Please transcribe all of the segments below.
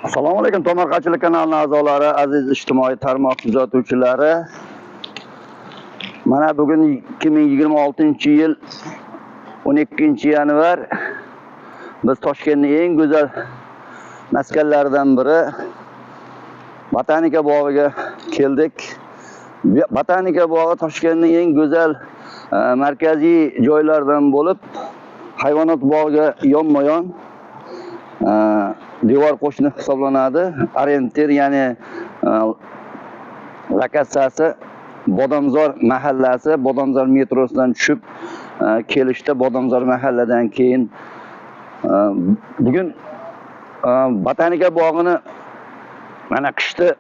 Assalomu alaykum Tomarqachilik kanalining a'zolari, aziz ijtimoiy tarmoq kuzatuvchilari. Mana bugun 2026-yil 12-yanvar. Biz Toshkentning eng go'zal maskanlaridan biri Botanika bog'iga keldik. Botanika bog'i Toshkentning eng go'zal markaziy joylaridan bo'lib, hayvonot bog'iga yonma-yon devor qo'shni hisoblanadi. Orientir, ya'ni lokatsiyasi Bodomzor mahallasi. Bodomzor metrosidan tushib kelishda Bodomzor mahalladan keyin bugun Botanika bog'ini mana qishda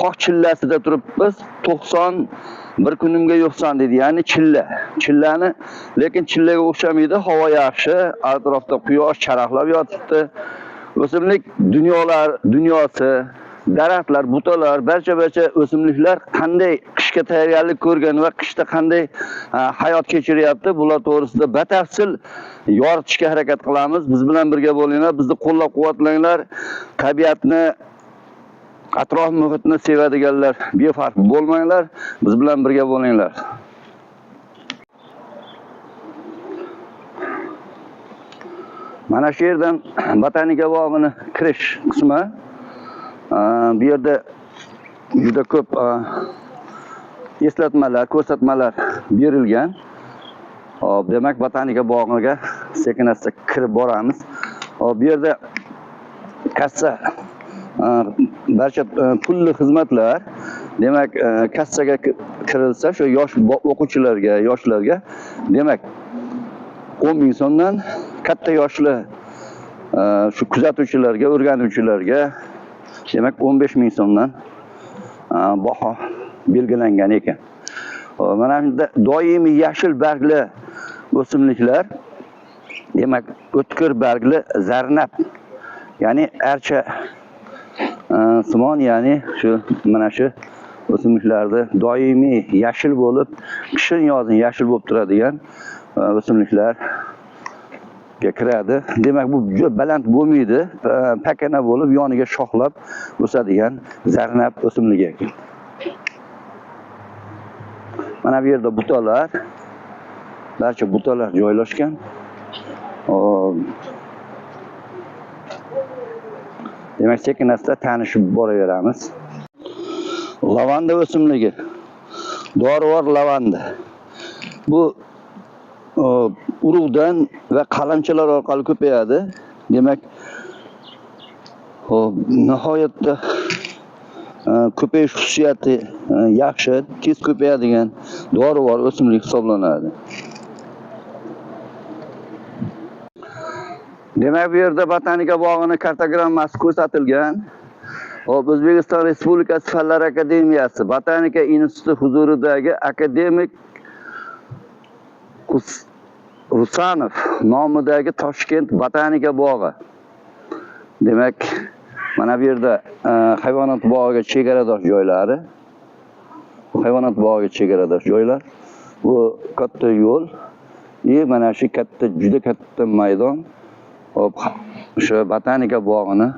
qoq chillasida turibmiz. 91 kunimga yo'qsan dedi. Ya'ni chillani, lekin chillaga o'xshamaydi. Havo yaxshi, atrofda quyosh charaqlab yotibdi. O'simlik dunyosi, daraxtlar, butalar, barcha o'simliklar qanday qishga tayyorgarlik ko'rgan va qishda qanday hayot kechiryapti, bular to'g'risida batafsil yoritishga harakat qilamiz. Biz bilan birga bo'linglar, bizni qo'llab-quvvatlanglar. Tabiatni, atrof muhitni sevadiganlar befarq bo'lmanglar, biz bilan birga bo'linglar. Mana shu yerdan Botanika bog'ini kirish qismi. Bu yerda juda ko'p eslatmalar, ko'rsatmalar berilgan. Hop, demak Botanika bog'iga sekin-asta kirib boramiz. Hop, bu yerda kassa, barcha pulli xizmatlar. Demak, kassaga kirilsa, shu yosh o'quvchilarga, yoshlarga, demak 10 ming so'mdan, katta yoshli shu kuzatuvchilarga, o'rganuvchilarga demak 15 ming so'mdan baho belgilangan ekan. Mana shunda doimiy yashil bargli o'simliklar, demak o'tkir bargli zarnab, ya'ni archa simon, ya'ni shu mana shu o'simliklarda doimiy yashil bo'lib, qishin yozin yashil bo'lib turadigan o'simliklar kiradi. Demak bu juda baland bo'lmaydi, pakana bo'lib yoniga shoxlab o'sadigan zarnab o'simligi ekan. Mana bu yerda butalar, barcha butalar joylashgan. Demak sekin-asta tanishib boraveramiz. Lavanda o'simligi, dorivor lavanda. Bu urug'dan va qalamchalar orqali ko'payadi. Demak, nihoyatda ko'payish xususiyati yaxshi, tez ko'payadigan dorivor o'simlik hisoblanadi. Demak, bu yerda Botanika bog'ini kartogrammasi ko'rsatilgan. O'zbekiston Respublikasi Fanlar akademiyasi Botanika instituti huzuridagi akademik Husanov nomidagi Toshkent Botanika bog'i. Demak, mana bu yerda hayvonot bog'iga chegaradosh joylari. Hayvonot bog'iga chegaradosh joylar. Bu katta yo'l, mana shu katta, juda katta maydon. Hop, shu Botanika bog'ini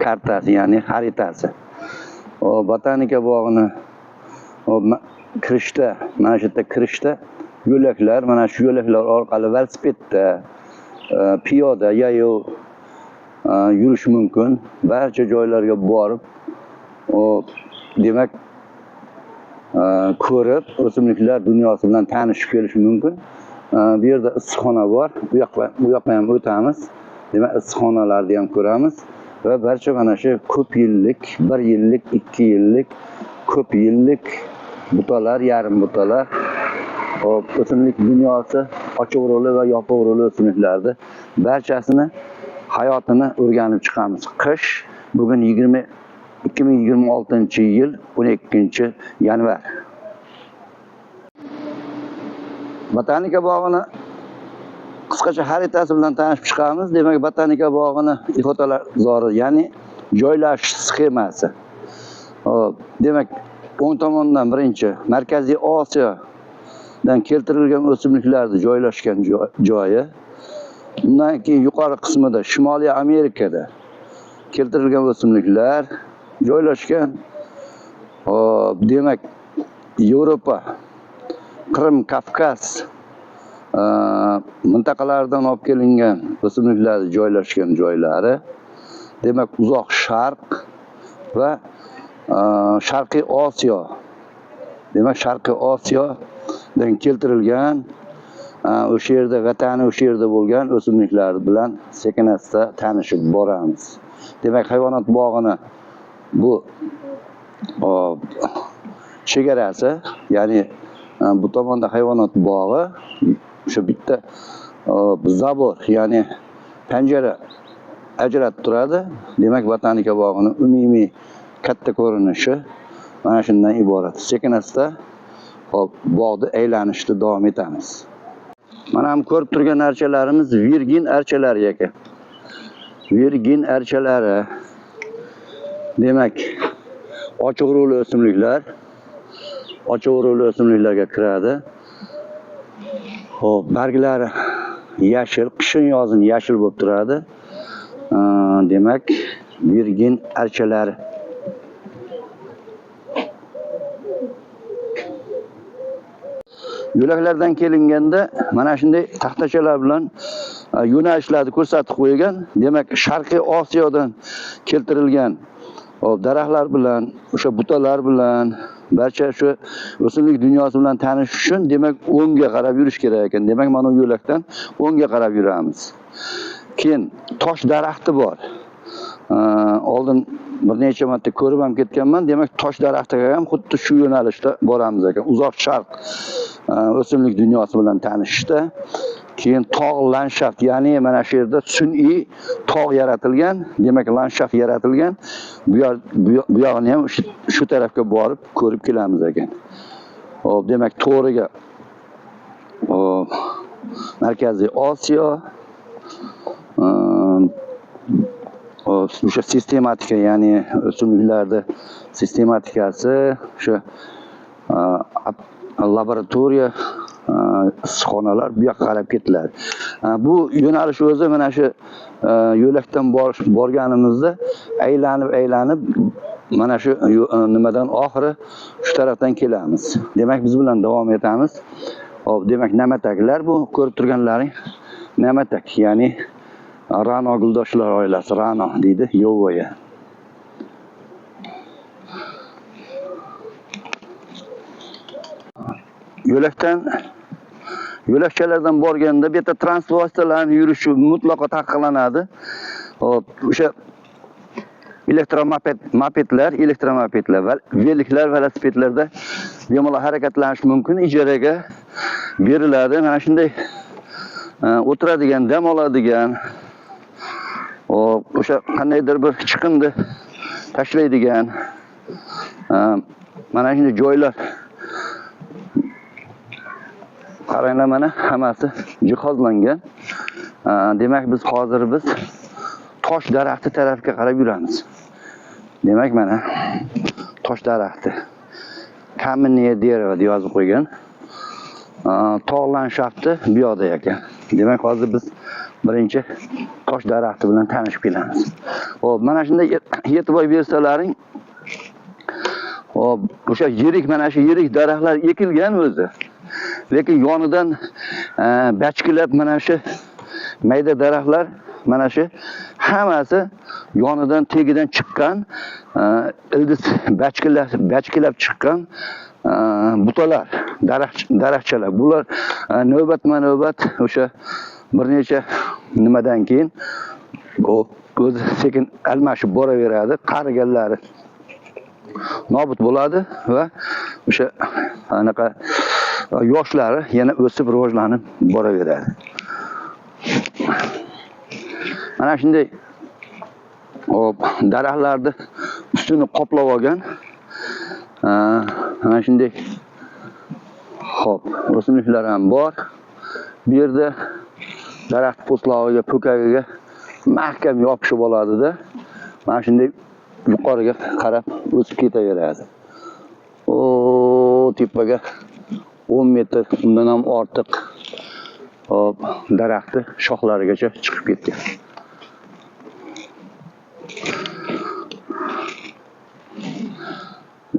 kartasi, ya'ni xaritasi. Botanika bog'ini kirishda, mana shu yerda kirishda yo'laklar, mana shu yo'laklar orqali velosipedda, piyoda, yayov yurish mumkin. Barcha joylarga borib, demak ko'rib, o'simliklar dunyosi bilan tanishib kelish mumkin. Bu yerda issiqxona bor. Bu yoqqa ham o'tamiz. Demak, issiqxonalarni ham ko'ramiz va barcha mana shu ko'p yillik, 1 yillik, 2 yillik, ko'p yillik butalar, yarim butalar, o'simlik dunyosi, ochiq roli va yopiq roli o'simliklarni barchasini hayotini o'rganib chiqamiz. Qish bugun 2026-yil 12-yanvar. Botanika bog'ini qisqacha xaritasi bilan tanishib chiqamiz. Demak, Botanika bog'ini ifodalari, ya'ni joylashish sxemasi. Demak, o'ng tomondan birinchi Markaziy Osiyodan keltirilgan o'simliklarni joylashgan joyi. Undan keyin yuqori qismida Shimoliy Amerikada keltirilgan o'simliklar joylashgan. Demak, Yevropa, Qrim, Kavkaz mintaqalaridan olib kelingan o'simliklar joylashgan joylari. Demak, uzoq Sharq va Sharqiy Osiyo. Demak, Sharqiy Osiyodan keltirilgan o'sha yerda vatani o'sha yerda bo'lgan o'simliklar bilan sekin-asta tanishib boramiz. Demak, hayvonot bog'ini bu chegarasi, ya'ni bu tomonda hayvonot bog'i, o'sha bitta zabor, ya'ni panjara ajratib turadi. Demak, botanika bog'ining umumiy katta ko'rinishi mana shundan iborat. Sekin-asta bog'ni aylanishda davom etamiz. Mana ham ko'rib turgan archalarimiz Virgin archalari ekan. Virgin archalari. Demak, ochiq ruhli o'simliklar, ochiq ruhli o'simliklarga kiradi. Barglari yashil, qishin yozin yashil bo'lib turadi. Demak, Virgin archalari. Yo'laklardan kelinganda mana shunday taxtachalar bilan yo'nalishlarni ko'rsatib qo'ygan. Demak, Sharqiy Osiyodan keltirilgan daraxtlar bilan, o'sha butalar bilan barcha shu o'simlik dunyosi bilan tanishish uchun demak o'ngga qarab yurish kerak ekan. Demak, mana bu yo'lakdan o'ngga qarab yuramiz. Keyin tosh daraxti bor. Oldin bir necha marta ko'rib ham ketganman. Demak, tosh daraxtiga ham xuddi shu yo'nalishda boramiz ekan. Uzoq Sharq o'simlik dunyosi bilan tanishishda. Keyin tog' landshaft, ya'ni mana shu yerda sun'iy tog' yaratilgan, demak landshaft yaratilgan. Bu yoqni ham shu tarafga borib ko'rib kelamiz ekan. Demak, to'g'riga Markaziy Osiyo o'sha sistematika, ya'ni o'simliklarda sistematikasi, o'sha laboratoriya, issiqxonalar bu yoqqa qarab ketiladi. Bu yo'nalish o'zi mana shu yo'lakdan borganimizda aylanib mana shu nimadan oxiri shu tarafdan kelamiz. Demak, biz bilan davom etamiz. Demak, namataklar bu ko'rib turganlaring namatak, ya'ni Rano guldoshlar oilasi, Rano deydi, Yovoya. Yo'lakchalardan borganda bu yerda transport vositalarning yurishi mutlaqo taqiqlanadi. O'sha elektromopedlar va veliklar, velosipedlarda bemalol harakatlanish mumkin, ijaraga beriladi. Mana shunday o'tiradigan, dam oladigan, o'sha qandaydir bir chiqindi tashlaydigan mana shunday joylar. Qaranglar, mana hammasi jihozlangan. Demak, biz hozir tosh daraxti tarafga qarab yuramiz. Demak, mana tosh daraxti. Kamenniye derevo deb yozib qo'ygan. Tog' landshafti bu yoqda ekan. Demak, hozir biz birinchi tosh daraxti bilan tanishib kelamiz. Mana shunday e'tibor bersalaring, o'sha yirik, mana shu yirik daraxtlar ekilgan o'zi. Lekin yonidan bachkilab mana shu mayda daraxtlar, mana shu hammasi yonidan tegidan chiqqan, ildiz bachkilab chiqqan butalar, daraxtchalar. Bular navbatma-navbat o'sha bir necha nimadan keyin o'zi sekin almashib boraveradi. Qariganlari nobud bo'ladi va o'sha anaqa yoshlari yana o'sib rivojlanib boraveradi. Mana shunday daraxtlarni ustini qoplab olgan mana shunday o'simliklar ham bor. Bu yerda daraxt po'stlog'iga, po'kagiga mahkam yopishib oladi-da. Mana shunday yuqoriga qarab o'sib ketaveradi. Tepaga 10 metr, undan ham ortiq daraxtni shoxlarigacha chiqib ketgan.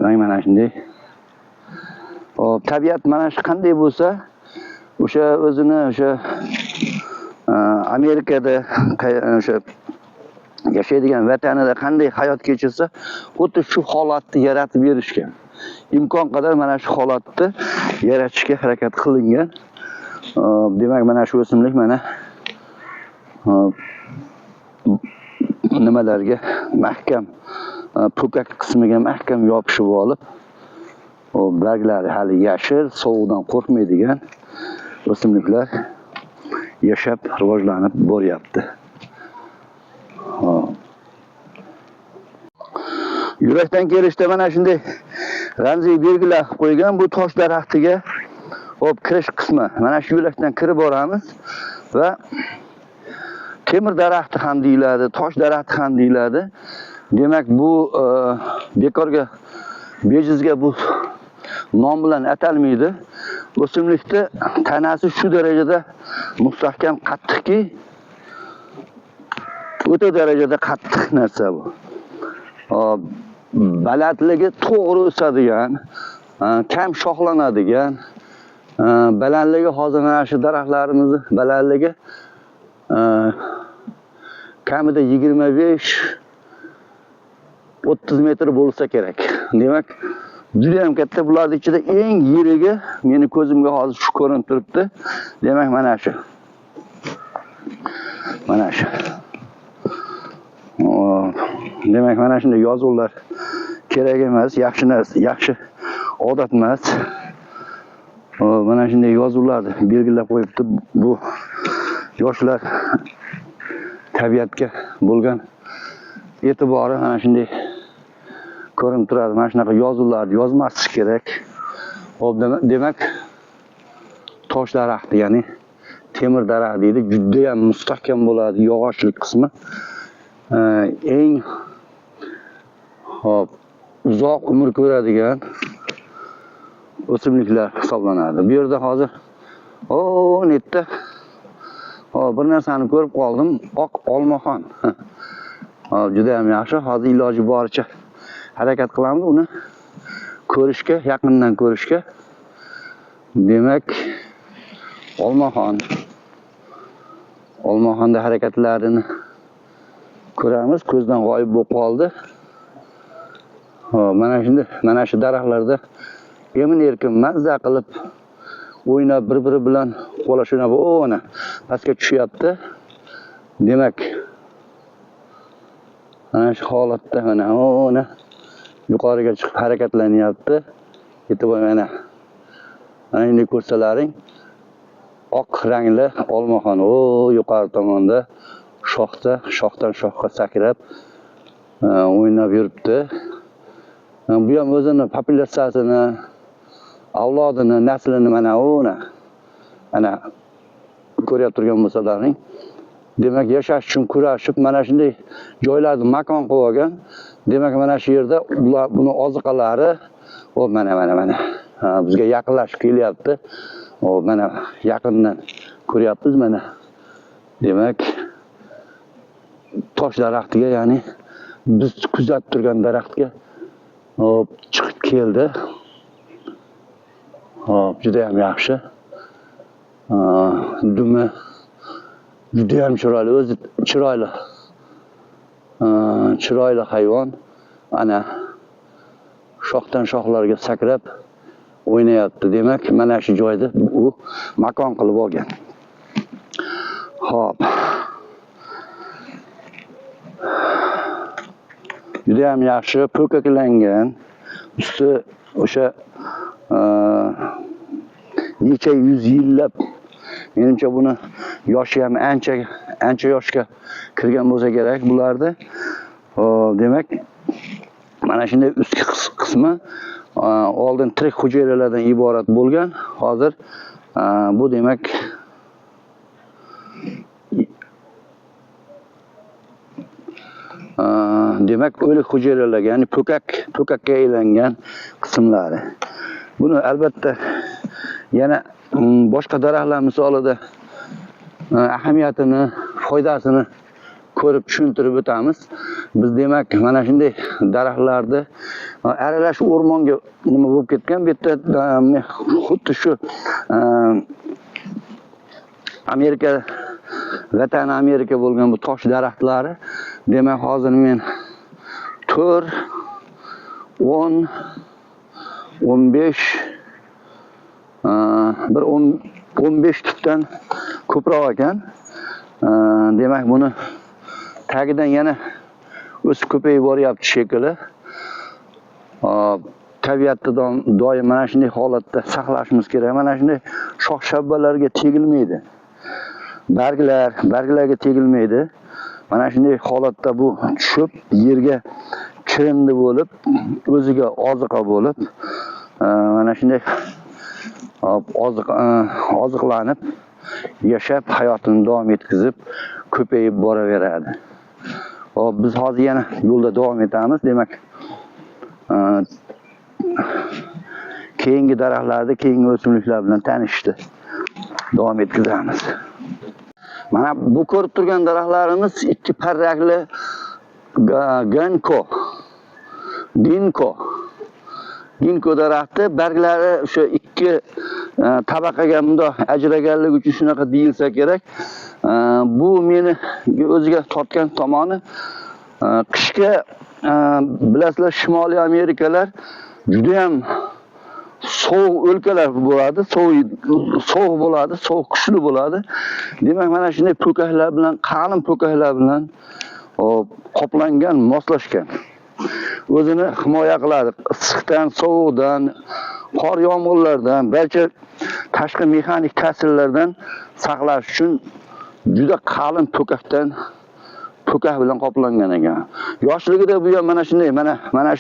Demak, mana shunday. Hop, tabiat mana shu qanday bo'lsa, o'sha o'zini o'sha Amerikada o'sha yashaydigan vatanida qanday hayot kechirsa, xuddi shu holatni yaratib berishgan. Imkon qadar mana shu holatni yaratishga harakat qilingan. Demak, mana shu o'simlik mana nimalarga mahkam, po'kak qismiga mahkam yopishib olib, barglari hali yashil, sovuqdan qo'rqmaydigan o'simliklar yashab, rivojlanib boryapti. Yurakdan kelishda mana shunday ramziy belgilar qo'ygan bu tosh daraxtiga kirish qismi. Mana shu yo'lakdan kirib boramiz va temir daraxti ham deyiladi, tosh daraxti ham deyiladi. Demak, bu bekorga, bejizga bu nom bilan atalmaydi. O'simlikda tanasi shu darajada mustahkam, qattiqki, o'ta darajada qattiq narsa bu. Balandligi to'g'ri o'sadigan, kam shoxlanadigan, balandligi hozir mana shu daraxtlarimizni balandligi kamida 25-30 metr bo'lsa kerak. Demak, juda ham katta. Bularning ichida eng yirigi meni ko'zimga hozir shu ko'rinib turibdi. Demak, mana shu. Mana shu. Demak, mana shunday yozuvlar kerak emas, yaxshi narsa, yaxshi odat emas. Mana shunday yozuvlarni belgilab qo'yibdi. Bu yoshlar tabiatga bo'lgan e'tibori mana shunday ko'rinib turadi. Mana shunaqa yozuvlarni yozmaslik kerak. Demak, tosh daraxti, ya'ni temir daraxt deydi, juda ham mustahkam bo'ladi yog'ochlik qismi. Eng uzoq umr ko'radigan o'simliklar hisoblanadi. Bu yerda hozir netda bir narsani ko'rib qoldim. Oq olmaxon. Juda ham yaxshi. Hozir iloji boricha harakat qilamiz uni ko'rishga, yaqindan ko'rishga. Demak, olmaxonda harakatlarini ko'ramiz. Ko'zdan g'oyib bo'lib qoldi. Mana shu daraxtlarda emin-erkin mazza qilib o'ynab, bir-biri bilan qo'lashib, ona pastga tushyapti. Demak, mana shu holatda ona yuqoriga chiqib harakatlanyapti. E'tibor mana endi ko'rsalaring, oq rangli olmaxon yuqori tomonda shoxdan shoxga sakrab o'ynab yuribdi. Bu ham o'zini populyatsiyasini, avlodini, naslini mana ko'rib turgan bo'lsalaring, demak, yashash uchun kurashib, mana shunday joylarni makon qilib olgan. Demak, mana shu yerda buni oziqalari mana bizga yaqinlashib kelyapti. Mana yaqindan ko'ryapmiz mana. Demak, tosh daraxtiga, ya'ni biz kuzatib turgan daraxtga chiqib keldi. Juda ham yaxshi. Dumi juda ham chiroyli, o'zi chiroyli hayvon. Ana shoxdan shoxlarga sakrab o'ynayapti. Demak, mana shu joyda u makon qilib olgan. Xo'p. Juda ham yaxshi po'kaklangan. Usti o'sha necha yuz yillab, menimcha buni yoshi ham ancha yoshga kirgan bo'lsa kerak bularda. Demak, mana shunday ustki qismi oldin tirik hujayralardan iborat bo'lgan. Hozir bu demak o'lik hujayralar, ya'ni po'kakka aylangan qismlari. Buni albatta yana boshqa daraxtlar misolida ahamiyatini, foydasini ko'rib tushuntirib o'tamiz. Biz demak mana shunday daraxtlarni aralash o'rmonga nima bo'lib ketgan. Bu yerda xuddi shu Amerika, Vatan Amerika bo'lgan bu tosh daraxtlari, demak hozir men 4, 10, 15 bir 15 tutdan ko'proq ekan. Demak buni tagidan yana o'sib ko'payib boryapti shekilli. Tabiatda doim mana shunday holatda saqlashimiz kerak. Mana shunday shox shabbalarga tegilmaydi. Barglarga tegilmaydi. Mana shunday holatda bu tushib, yerga kirindi bo'lib, o'ziga oziqa bo'lib, mana shunday oziqlanib, yashab, hayotini davom etkizib, ko'payib boraveradi. Hop, biz hozir yana yo'lda davom etamiz. Demak, keyingi daraxtlarda, keyingi o'simliklar bilan tanishishni davom etkazamiz. Mana bu ko'rib turgan daraxtlarimiz ikki parrakli Ginko daraxti. Barglari o'sha ikki tabaqaga bundoq ajraganligi uchun shunaqa deyilsa kerak. Bu meni o'ziga tortgan tomoni qishga bilasizlar, Shimoliy Amerikalar juda ham sovuq o'lkalar bo'ladi, sovuq bo'ladi, sovuq kuchli bo'ladi. Demak, mana shunday po'kaklar bilan, qalin po'kaklar bilan qoplangan, moslashgan. O'zini himoya qiladi issiqdan, sovuqdan, qor yomg'irlardan, barcha tashqi mexanik ta'sirlardan saqlash uchun juda qalin po'kak bilan qoplangan ekan. Yoshligida bu ham mana shunday, mana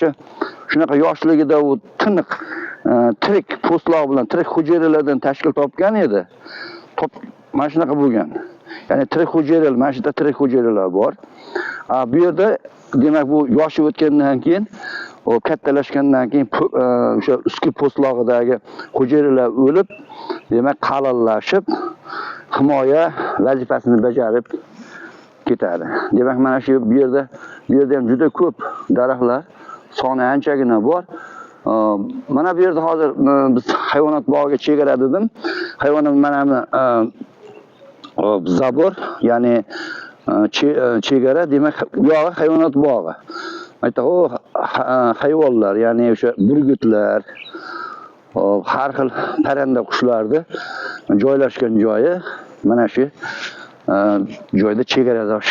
shunaqa yoshligida u tiniq tirik po'stloq bilan, tirik hujayralardan tashkil topgan edi. Mana shunaqa bo'lgan. Ya'ni tirik hujayralar, mana shu yerda tirik hujayralar bor. Bu yerda demak bu yoshi o'tgandan keyin, o kattalashgandan keyin o'sha ustki po'stlog'idagi hujayralar o'lib, demak qalinlashib, himoya vazifasini bajarib ketadi. Demak, mana shu bu yerda ham juda ko'p daraxtlar, soni anchagina bor. Mana bu yerda hozir biz hayvonot bog'iga chegara dedim. Hayvonot mana zabor, ya'ni chegara, demak bu yog'i hayvonot bog'i. Ayta o hayvonlar, ya'ni o'sha burgutlar, har xil parranda qushlarni joylashgan joyi mana shu joyda chegaradosh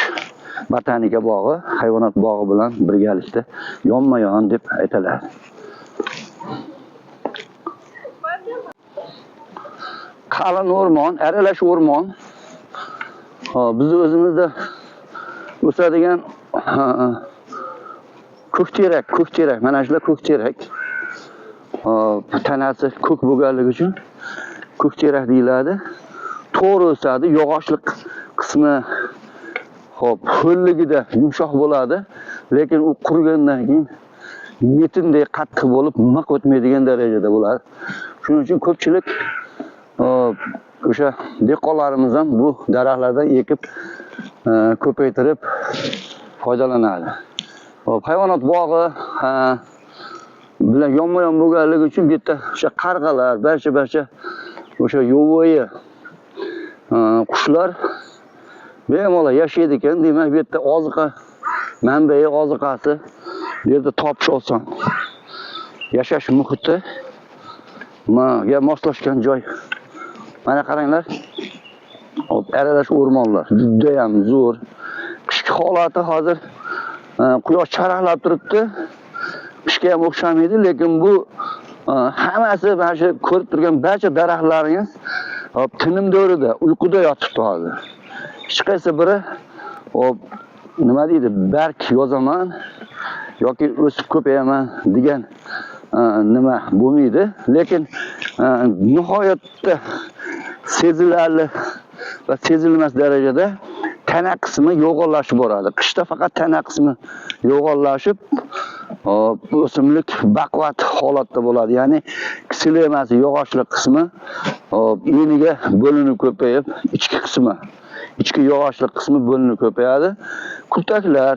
botanika bog'i, hayvonot bog'i bilan birgalikda yonma-yon deb aytiladi. Qalin o'rmon, aralash o'rmon. Biz o'zimizda o'sadigan ko'kterak, mana shular ko'kterak. Tanasi ko'k bo'lganligi uchun ko'kterak deyiladi. To'g'ri o'sadi, yog'ochlik qismi ho'lligida yumshoq bo'ladi, lekin u qurigandan keyin metinday qattiq bo'lib, miq o'tmaydigan darajada bo'ladi. Shuning uchun ko'pchilik o'sha dehqonlarimiz ham bu daraxtlardan ekib, ko'paytirib foydalanadi. Hayvonot bog'i bilan yonma-yon bo'lganligi uchun bu yerda o'sha qarg'alar, barcha o'sha yovvoyi qushlar bemalol yashaydi ekan. Demak, bu yerda oziqa manbai, oziqasi bu yerda topish oson. Yashash muhiti ga moslashgan joy. Mana qaranglar, aralash o'rmonlar juda ham zo'r. Qishki holati hozir quyosh charaqlab turibdi. Qishga ham o'xshamaydi, lekin bu hammasi mana shu ko'rib turgan barcha daraxtlaringiz tinim davrida, uyquda yotibdi hozir. Hech qaysi biri nima deydi, bark yozaman yoki o'sib ko'payaman degan nima bo'lmaydi, lekin nihoyatda sezilarli va sezilmas darajada tana qismi yo'g'onlashib boradi. Qishda faqat tana qismi yo'g'onlashib, o'simlik baquvvat holatda bo'ladi. Ya'ni ksillemasi, yog'ochlik qismi eniga bo'linib ko'payib, ichki qismi, ichki yog'ochlik qismi bo'linib ko'payadi. Kurtaklar,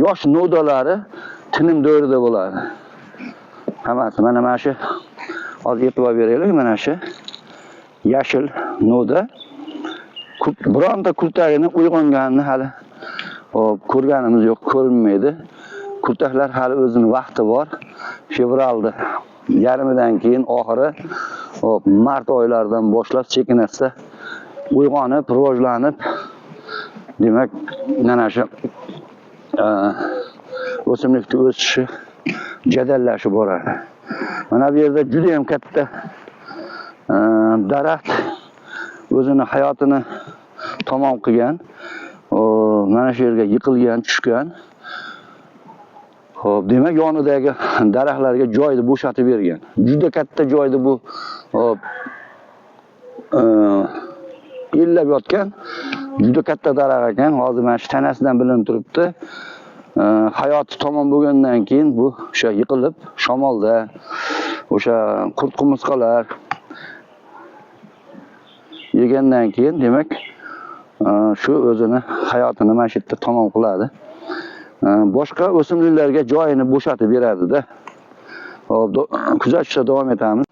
yosh nodalari tinim do'rida bo'ladi. Hammasi mana shu hozir e'tibor beraylik, mana shu yashil noda bironta kurtagini uyg'onganini hali ko'rganimiz yo'q, ko'rinmaydi. Kurtaklar hali o'zining vaqti bor. Fevralda yarimidan keyin oxiri mart oylaridan boshlab sekin-asta uyg'onib, rivojlanib, demak, mana shu o'simlikning o'sishi jadallashib boradi. Mana bu yerda juda ham katta daraxt o'zini hayotini tamom qilgan. Mana shu yerga yiqilgan, tushgan. Xo'p, demak, yonidagi daraxtlarga joyni bo'shatib bergan. Juda katta joyda bu ellab yotgan juda katta daraxt ekan. Hozir mana shu tanasidan bilinib turibdi. Hayoti tamom bo'lgandan keyin bu o'sha yiqilib, shamolda o'sha qurt-qumursqalar yegandan keyin demak shu o'zini hayotini mana shu yerda tamom qiladi. Boshqa o'simliklarga joyini bo'shatib beradi-da. Hop, kuzatishda davom etamiz.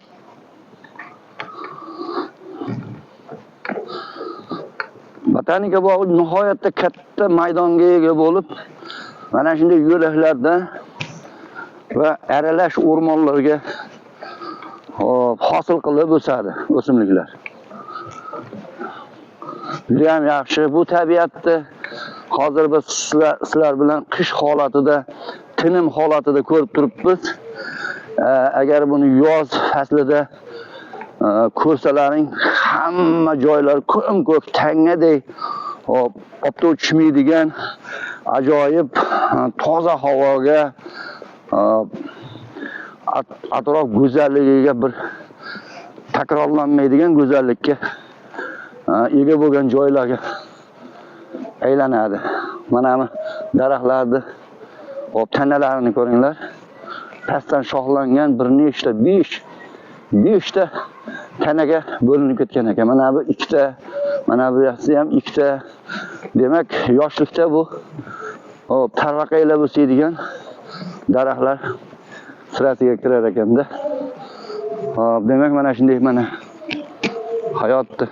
Botanika bog'i nihoyatda katta maydonga ega bo'lib, mana shunday yo'laklarda va aralash o'rmonlarga hosil qilib o'sadi o'simliklar. Juda ham yaxshi. Bu tabiatni hozir biz sizlar bilan qish holatida, tinim holatida ko'rib turibmiz. Agar buni yoz faslida ko'rsalaring, hamma joylar ko'm-ko'k tangadek obda tushmaydigan ajoyib toza havoga, atrof go'zalligiga bir takrorlanmaydigan go'zallikka ega bo'lgan joylarga aylanadi. Mana bu daraxtlarni tanalarini ko'ringlar. Pastdan shoxlangan bir nechta 5 ta tanaga bo'linib ketgan ekan. Mana bu 2 ta, mana bu ham 2 ta. Demak, yoshlikda bu tarvaqaylab o'sadigan daraxtlar sirasiga kirar ekanda. Demak, mana shunday mana hayotni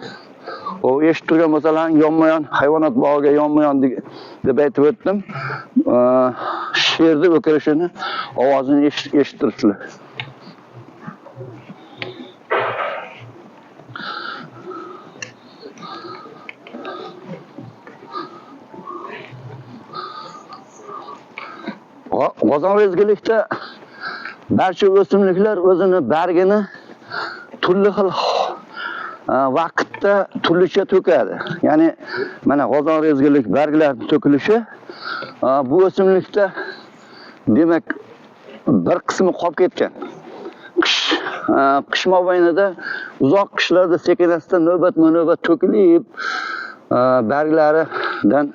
eshitib turgan bo'lsalaring, yonma-yon hayvonot bog'iga yonma-yon deb aytib o'tdim. Sherni o'kirishini ovozini eshitib turibsizlar. G'ozon rezgilikda barcha o'simliklar o'zini bargini turli xil vaqtda turlicha to'kadi. Ya'ni mana g'ozon rezgilik barglarning to'kilishi bu o'simlikda demak bir qismi qolib ketgan. Qish mobaynida uzoq qishlarda sekin-asta navbatma-navbat to'kilib barglaridan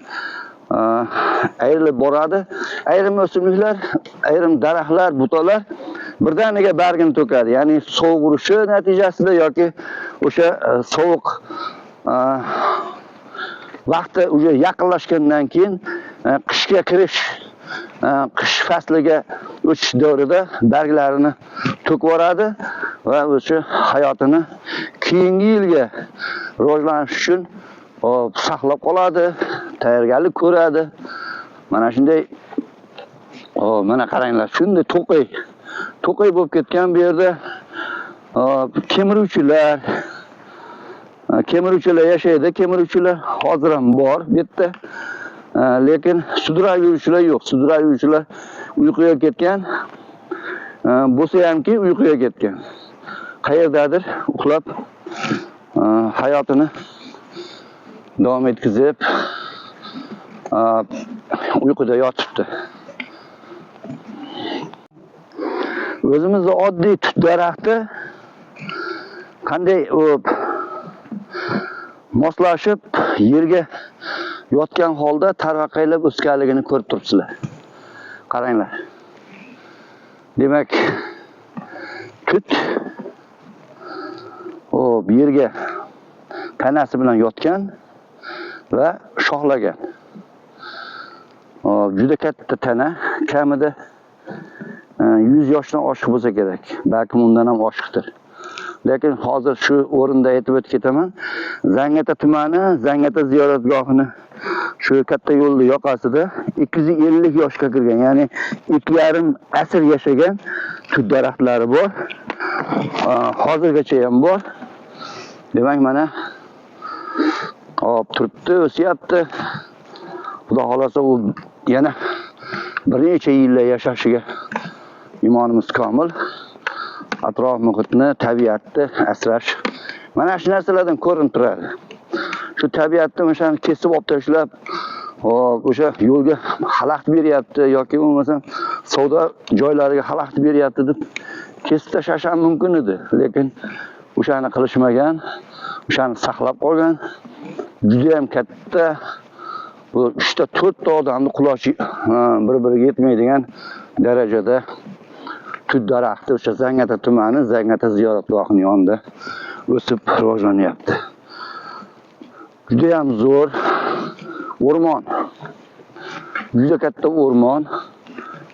ayrilib boradi. Ayrim o'simliklar, ayrim daraxtlar, butalar birdaniga bargini to'kadi. Ya'ni sovuq urishi natijasida yoki o'sha sovuq vaqti уже yaqinlashgandan keyin qishga kirish, qish fasliga o'tish davrida barglarini to'kib yuboradi va o'sha hayotini keyingi yilga rivojlanish uchun saqlab qoladi, tayyorgarlik ko'radi. Mana shunday mana qaranglar, shunday to'qay bo'lib ketgan bu yerda kemiruvchilar yashaydi. Kemiruvchilar hozir ham bor bu yerda. Lekin sudrab yuruvchilar yo'q. Sudrab yuruvchilar uyquga ketgan. Bo'lsa hamki uyquga ketgan. Qayerdadir uxlab hayotini davom etkizib uyquda yotibdi. O'zimizning oddiy tut daraxti qanday moslashib yerga yotgan holda tarvaqaylab o'sganligini ko'rib turibsizlar. Qaranglar. Demak, tut yerga tanasi bilan yotgan va shoxlagan. Juda katta tana, kamida 100 yoshdan oshiq bo'lsa kerak. Balkim undan ham oshiqdir. Lekin hozir shu o'rinda aytib o'tib ketaman. Zangata tumani, Zangata ziyoratgohini shu katta yo'lning yoqasida 250 yoshga kirgan, ya'ni 2,5 asr yashagan tut daraxtlari bor. Hozirgacha ham bor. Demak, mana turibdi, o'syapti. Xudo xolasa u yana bir necha yillar yashashiga imonimiz komil. Atrof muhitni, tabiatni asrash mana shu narsalardan ko'rinib turadi. Shu tabiatni o'shani kesib olib tashlab, o'sha yo'lga xalaqit beryapti yoki bo'lmasam savdo joylariga xalaqit beryapti deb kesib tashlash ham mumkin edi. Lekin o'shani qilishmagan, o'shani saqlab qolgan. Juda ham katta, bu 3 ta 4 ta odamni qulochi bir-biriga yetmaydigan darajada tut daraxti o'sha Zangata tumani, Zangata ziyoratgohining yonida o'sib rivojlanyapti. Juda ham zo'r o'rmon. Juda katta o'rmon,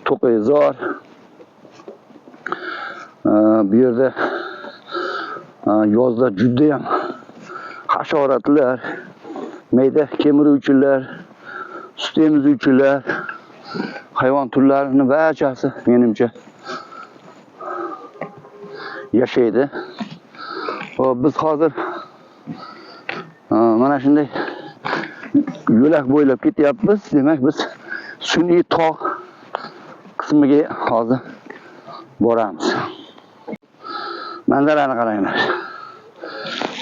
to'qayzor. Bu yerda yozda juda ham hasharotlar, mayda kemiruvchilar, sut emizuvchilar, hayvon turlarining barchasi menimcha yashaydi. Biz hozir mana shunday yo'lak bo'ylab ketyapmiz. Demak, biz sun'iy tog' qismiga hozir boramiz. Manzarani qaranglar.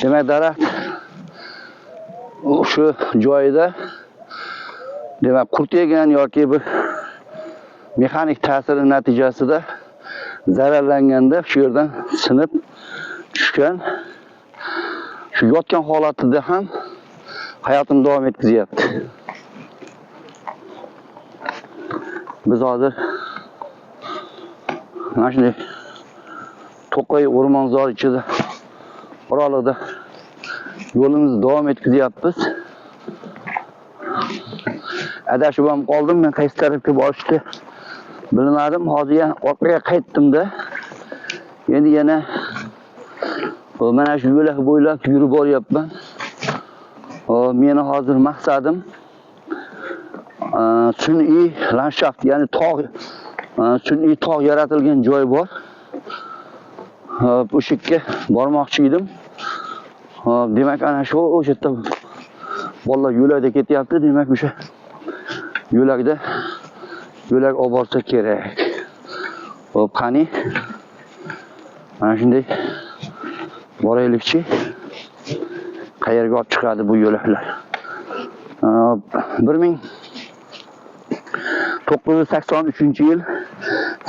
Demak, daraxt shu joyida demak qurt yegan yoki bir mexanik ta'siri natijasida zararlanganda shu yerdan sinib tushgan. Shu yotgan holatida ham hayotini davom etkizyapti. Biz hozir mana shunday to'qay o'rmonzor ichida oraliqda yo'limizni davom etkizyapmiz. Adashib ham qoldim, men qaysi tarafga borishni bilmadim. Hozir yana orqaga qaytdim-da. Endi yana mana shu yo'lak bo'ylab yurib boryapman. Meni hozir maqsadim sun'iy landshaft, ya'ni tog', sun'iy tog' yaratilgan joy bor. O'sha yerga bormoqchi edim. Demak, ana shu o'sha yerda bolalar yo'lakda ketyapti. Demak, o'sha yo'lakda yo'lak olib borsa kerak. Qani mana shunday boraylikchi. Qayerga olib chiqadi bu yo'laklar? 1983-yil,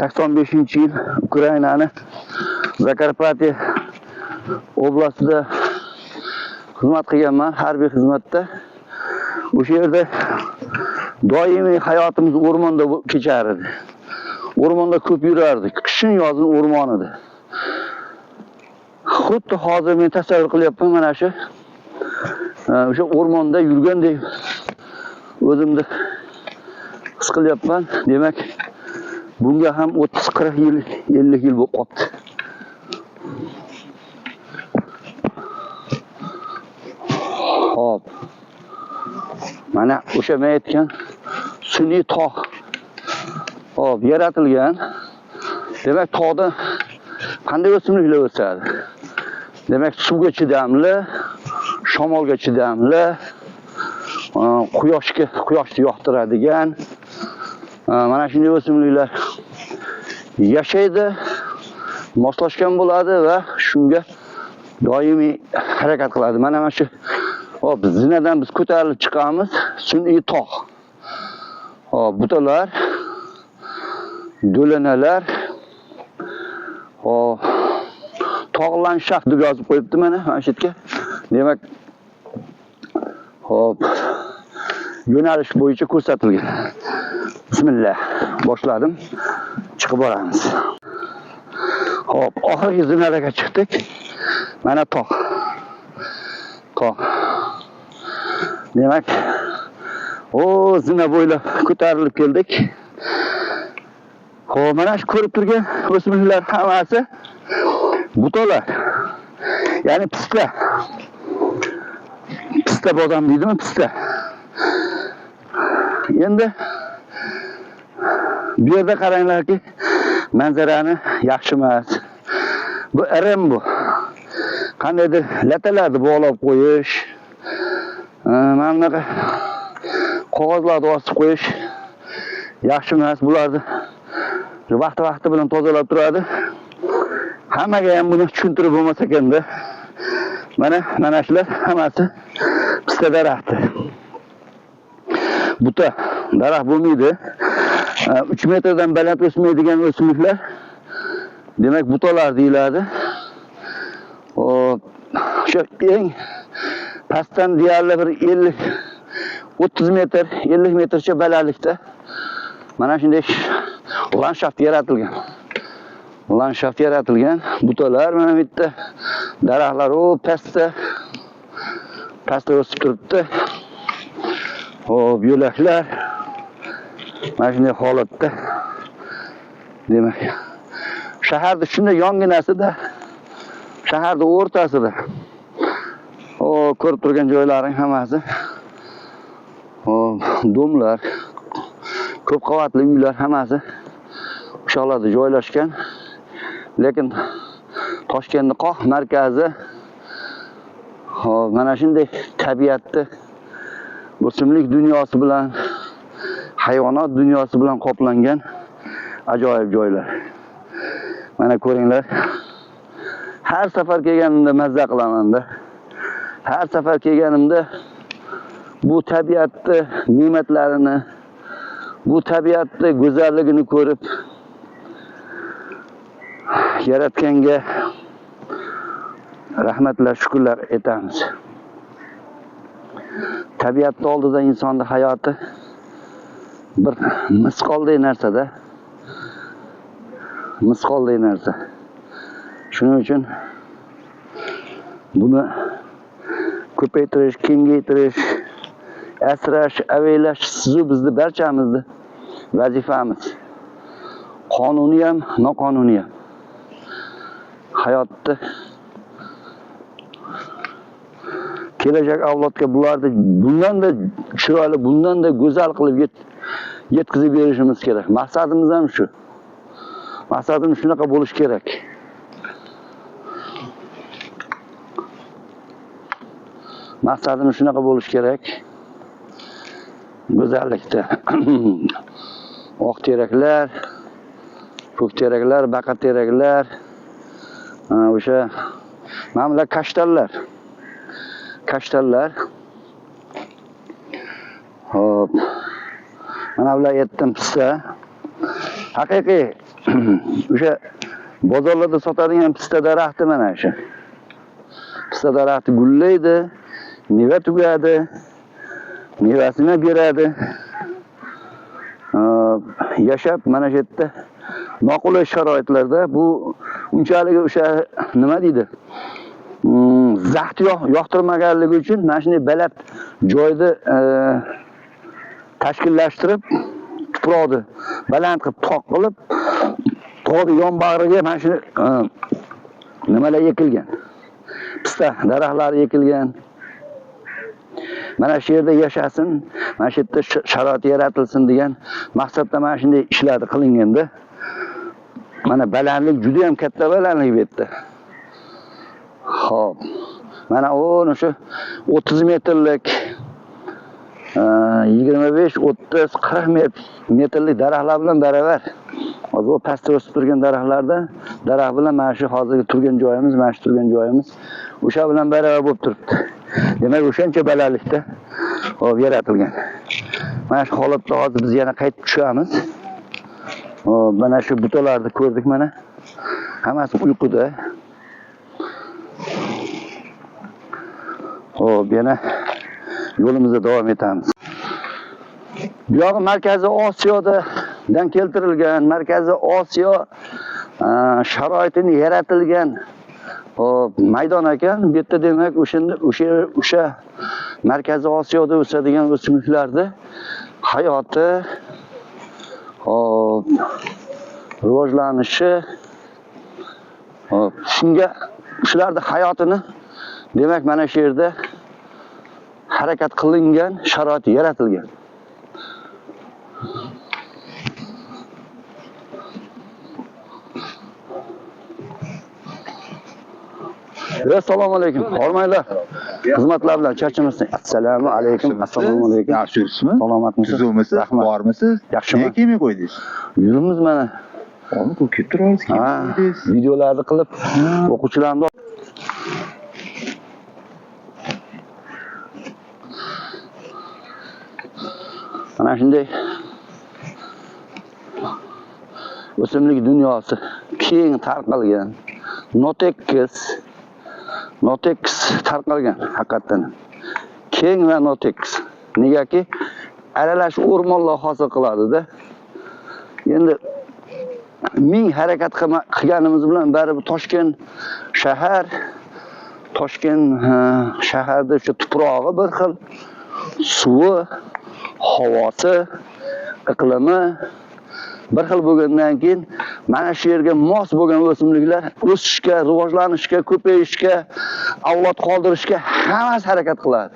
85-yil Ukrainani Zakarpatye oblastida xizmat qilganman, harbiy xizmatda. O'sha yerda doimiy hayotimiz o'rmonda kechar edi. O'rmonda ko'p yurardik. Qishin yozin o'rmon edi. Xuddi hozir men tasavvur qilyapman, mana shu o'sha o'rmonda yurgandek o'zimni his qilyapman. Demak, bunga ham 30-40 yil, 50 yil bo'lib qoldi. Hop. Mana o'sha men aytgan sun'iy tog' yaratilgan. Demak, tog'da qanday o'simliklar o'sadi? Demak, suvga chidamli, shamolga chidamli, quyoshni yoqtiradigan mana shunday o'simliklar yashaydi, moslashgan bo'ladi va shunga doimiy harakat qiladi. Mana shu zinadan biz ko'tarilib chiqamiz, sun'iy tog'. Butalar, do'lanalar, tog' landshaft deb yozib qo'yibdi mana shu yerga. Demak, yo'nalish bo'yicha ko'rsatilgan. Bismillah, boshladim. Chiqib boramiz. Oxirgi zinalarga chiqdik. Mana tog'. Demak, zina bo'ylab ko'tarilib keldik. Xo'p, mana shu ko'rib turgan o'smirlar hammasi butalar. Ya'ni pista. Pista bodam deydimi, pista. Endi bu yerda qaranglarki, manzarani yaxshi emas. Bu irim bu. Qandaydir latalarni bog'lab qo'yish, mana bunaqa qog'ozlarni osib qo'yish yaxshi emas. Bularni vaqti bilan tozalab turadi. Hammaga ham buni tushuntirib bo'lmas ekanda. Mana shular hammasi pista daraxti. Buta daraxt bo'lmaydi. 3 metrdan baland o'smaydigan o'simliklar demak butalar deyiladi. O'sha eng pastdan deyarli bir 30 metr, 50 metrcha balandlikda mana shunday landshaft yaratilgan butalar mana bu yerda daraxtlar pastda o'sib turibdi. Yo'laklar mana shunday holatda. Demak, shaharda shunday yonginasida, shaharda o'rtasida ko'rib turgan joylaring hammasi domlar, ko'p qavatli uylar hammasi o'shalarda joylashgan. Lekin Toshkentning qoq markazi mana shunday tabiatni, o'simlik dunyosi bilan, hayvonot dunyosi bilan qoplangan ajoyib joylar. Mana ko'ringlar. Har safar kelganimda mazza qilaman-da. Har safar kelganimda bu tabiatni ne'matlarini, bu tabiatni go'zalligini ko'rib Yaratganga rahmatlar, shukrlar etamiz. Tabiatning oldida insonning hayoti bir misqolday narsa-da. Misqolday narsa. Shuning uchun buni ko'paytirish, kengaytirish, asrash, avaylash sizu bizni barchamizni vazifamiz. Qonuniy ham, noqonuniy ham. Hayotni kelajak avlodga bularni bundan-da chiroyli, bundan-da go'zal qilib yetkazib berishimiz kerak. Maqsadimiz ham shu. Maqsadimiz shunaqa bo'lish kerak. Maqsadimiz shunaqa bo'lish kerak. Go'zallikda oq teraklar, ko'k teraklar, baqa teraklar, o'sha mana bular kashtallar. Hop. Mana bular yetdim pista. Haqiqiy o'sha bozorlarda sotadigan pista daraxti mana shu. Pista daraxti gullaydi, meva tugadi, mevasini beradi. Yashab mana shu yerda noqulay sharoitlarda bu unchalik o'sha nima deydi? Zaxt yoqtirmaganligi uchun mana shunday baland joyda tashkillashtirib, tuproqni baland qilib, toq qilib, tog'ning yonbag'riga mana shu nimalar ekilgan. Pista daraxtlari ekilgan. Mana shu yerda yashasin, mana shu yerda sharoit yaratilsin degan maqsadda mana shunday ishlarni qilinganda. Mana balandlik juda ham katta balandlik bu yerda. Xo'p. Mana o'sha 30 metrlik 25, 30, 40 metrlik daraxtlar bilan baravar. Hozir o pastda o'sib turgan daraxt bilan mana shu hozirgi turgan joyimiz, mana shu turgan joyimiz o'sha bilan baravar bo'lib turibdi. Demak, o'shancha balandlikda yaratilgan. Mana shu holatda hozir biz yana qaytib tushamiz. Mana shu butalarni ko'rdik mana. Hammasi uyquda. Xo'p, yana yo'limizda davom etamiz. Bu yo'q Markaziy Osiyodan keltirilgan, Markaziy Osiyo sharoitini yaratilgan maydon ekan. Bu yerda demak o'sha Markaziy Osiyoda o'sadigan o'simliklarni hayoti, hop, rivojlanishi, hop, shularni hayotini demak mana shu yerda harakat qilingan, sharoit yaratilgan. Assalomu alaykum. Hormaylar. Xizmatlar bilan charchamasdan. Assalomu alaykum. Assalomu alaykum. Yaxshi yursizmi? Salomatmisiz? Tuzukmisiz? Bormisiz? Yaxshimi? Nega kelmay qo'ydingiz? Yurimiz mana. Qani ko'p kelib turamiz, kelmay qo'ydingiz. Videolarni qilib, o'quvchilarni mana shunday o'simlik dunyosi keng tarqalgan. Notekis tarqalgan haqiqatan. Keng va notekis. Negaki aralash o'rmonlar hosil qiladi-da. Endi ming harakat qilganimiz bilan baribir Toshkent shaharda shu tuprog'i bir xil, suvi, havosi, iqlimi bir xil bo'lgandan keyin mana shu yerga mos bo'lgan o'simliklar o'sishga, rivojlanishga, ko'payishga, avlod qoldirishga hammasi harakat qiladi.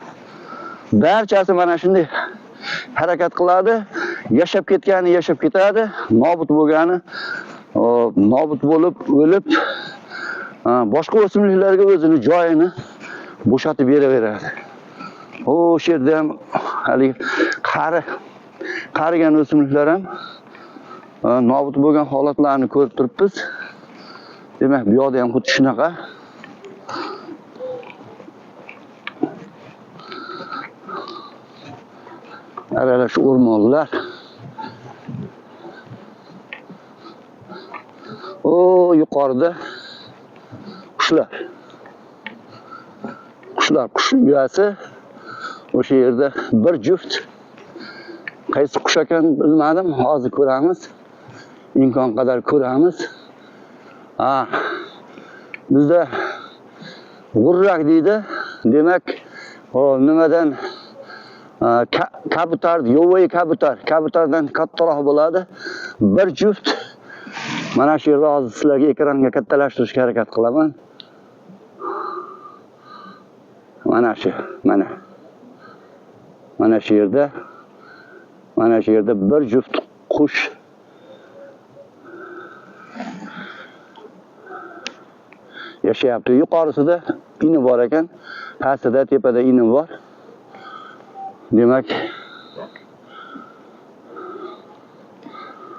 Barchasi mana shunday harakat qiladi. Yashab ketgani yashab ketadi, nobud bo'lgani nobud bo'lib, o'lib, boshqa o'simliklarga o'zini joyini bo'shatib beraveradi. O'sha yerda ham hali qarigan o'simliklar ham nobud bo'lgan holatlarni ko'rib turibmiz. Demak, bu yoqda ham xuddi shunaqa. Aralash o'rmonlar. Yuqorida qushlar. Qush uyasi. O'sha yerda bir juft. Qaysi qush ekan bilmadim, hozir ko'ramiz. İmkon qadar ko'ramiz. Bizda g'urrak deydi. Demak, nimadan kabutar, yovvoyi kabutardan kattaroq bo'ladi. Bir juft. Mana shu yerda hozir sizlarga ekranga kattalashtirishga harakat qilaman. Mana shu, mana shu yerda bir juft qush yashayapti. Yuqorisida ini bor ekan, pastida, tepada ini bor. Demak,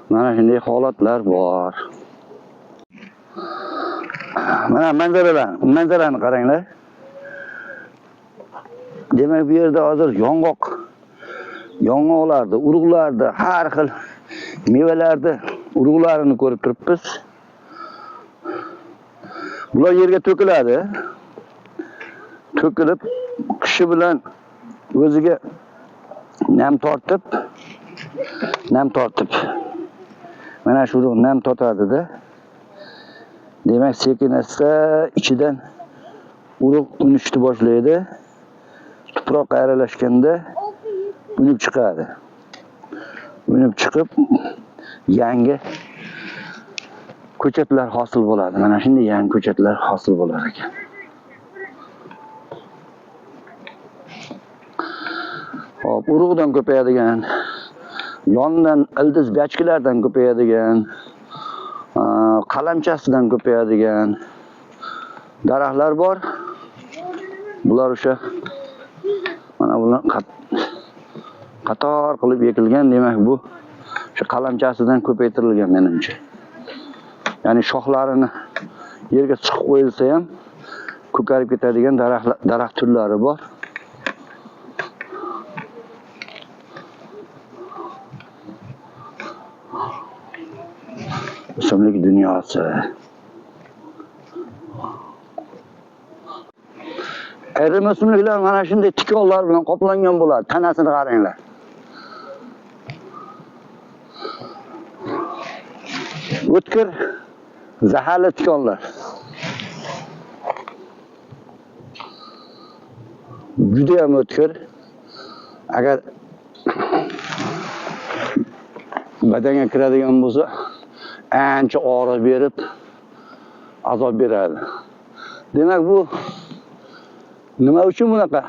mana shunday holatlar bor. Mana manzarani qaranglar. Demak, bu yerda hozir yong'oqlarni, urug'larni, har xil mevalarni urug'larini ko'rib turibmiz. Bular yerga to'kiladi. To'kilib, kishi bilan o'ziga nam tortib mana shu nam tortadi-da. Demak, sekin-asta ichidan urug' unishni boshlaydi. Tuproqqa aralashganda unib chiqadi. Unib chiqib yangi ko'chatlar hosil bo'ladi. Mana shunday yangi ko'chatlar hosil bo'lar ekan. Hop, urug'dan ko'payadigan, yondan ildiz bachkilardan ko'payadigan, qalamchasidan ko'payadigan daraxtlar bor. Bular o'sha mana bular qator qilib ekilgan. Demak, bu shu qalamchasidan ko'paytirilgan menimcha. Ya'ni shoxlarini yerga chiqib qo'yilsa ham ko'karib ketadigan daraxt turlari bor. O'simlik dunyosi. Ayrim o'simliklar mana shunday tikonlar bilan qoplangan bo'ladi. Tanasini qaranglar. O'tkir zaharli tikonlar. juda ham o'tkir. Agar badanga kiradigan bo'lsa, ancha og'riq berib, azob beradi. Demak, bu nima uchun bunaqa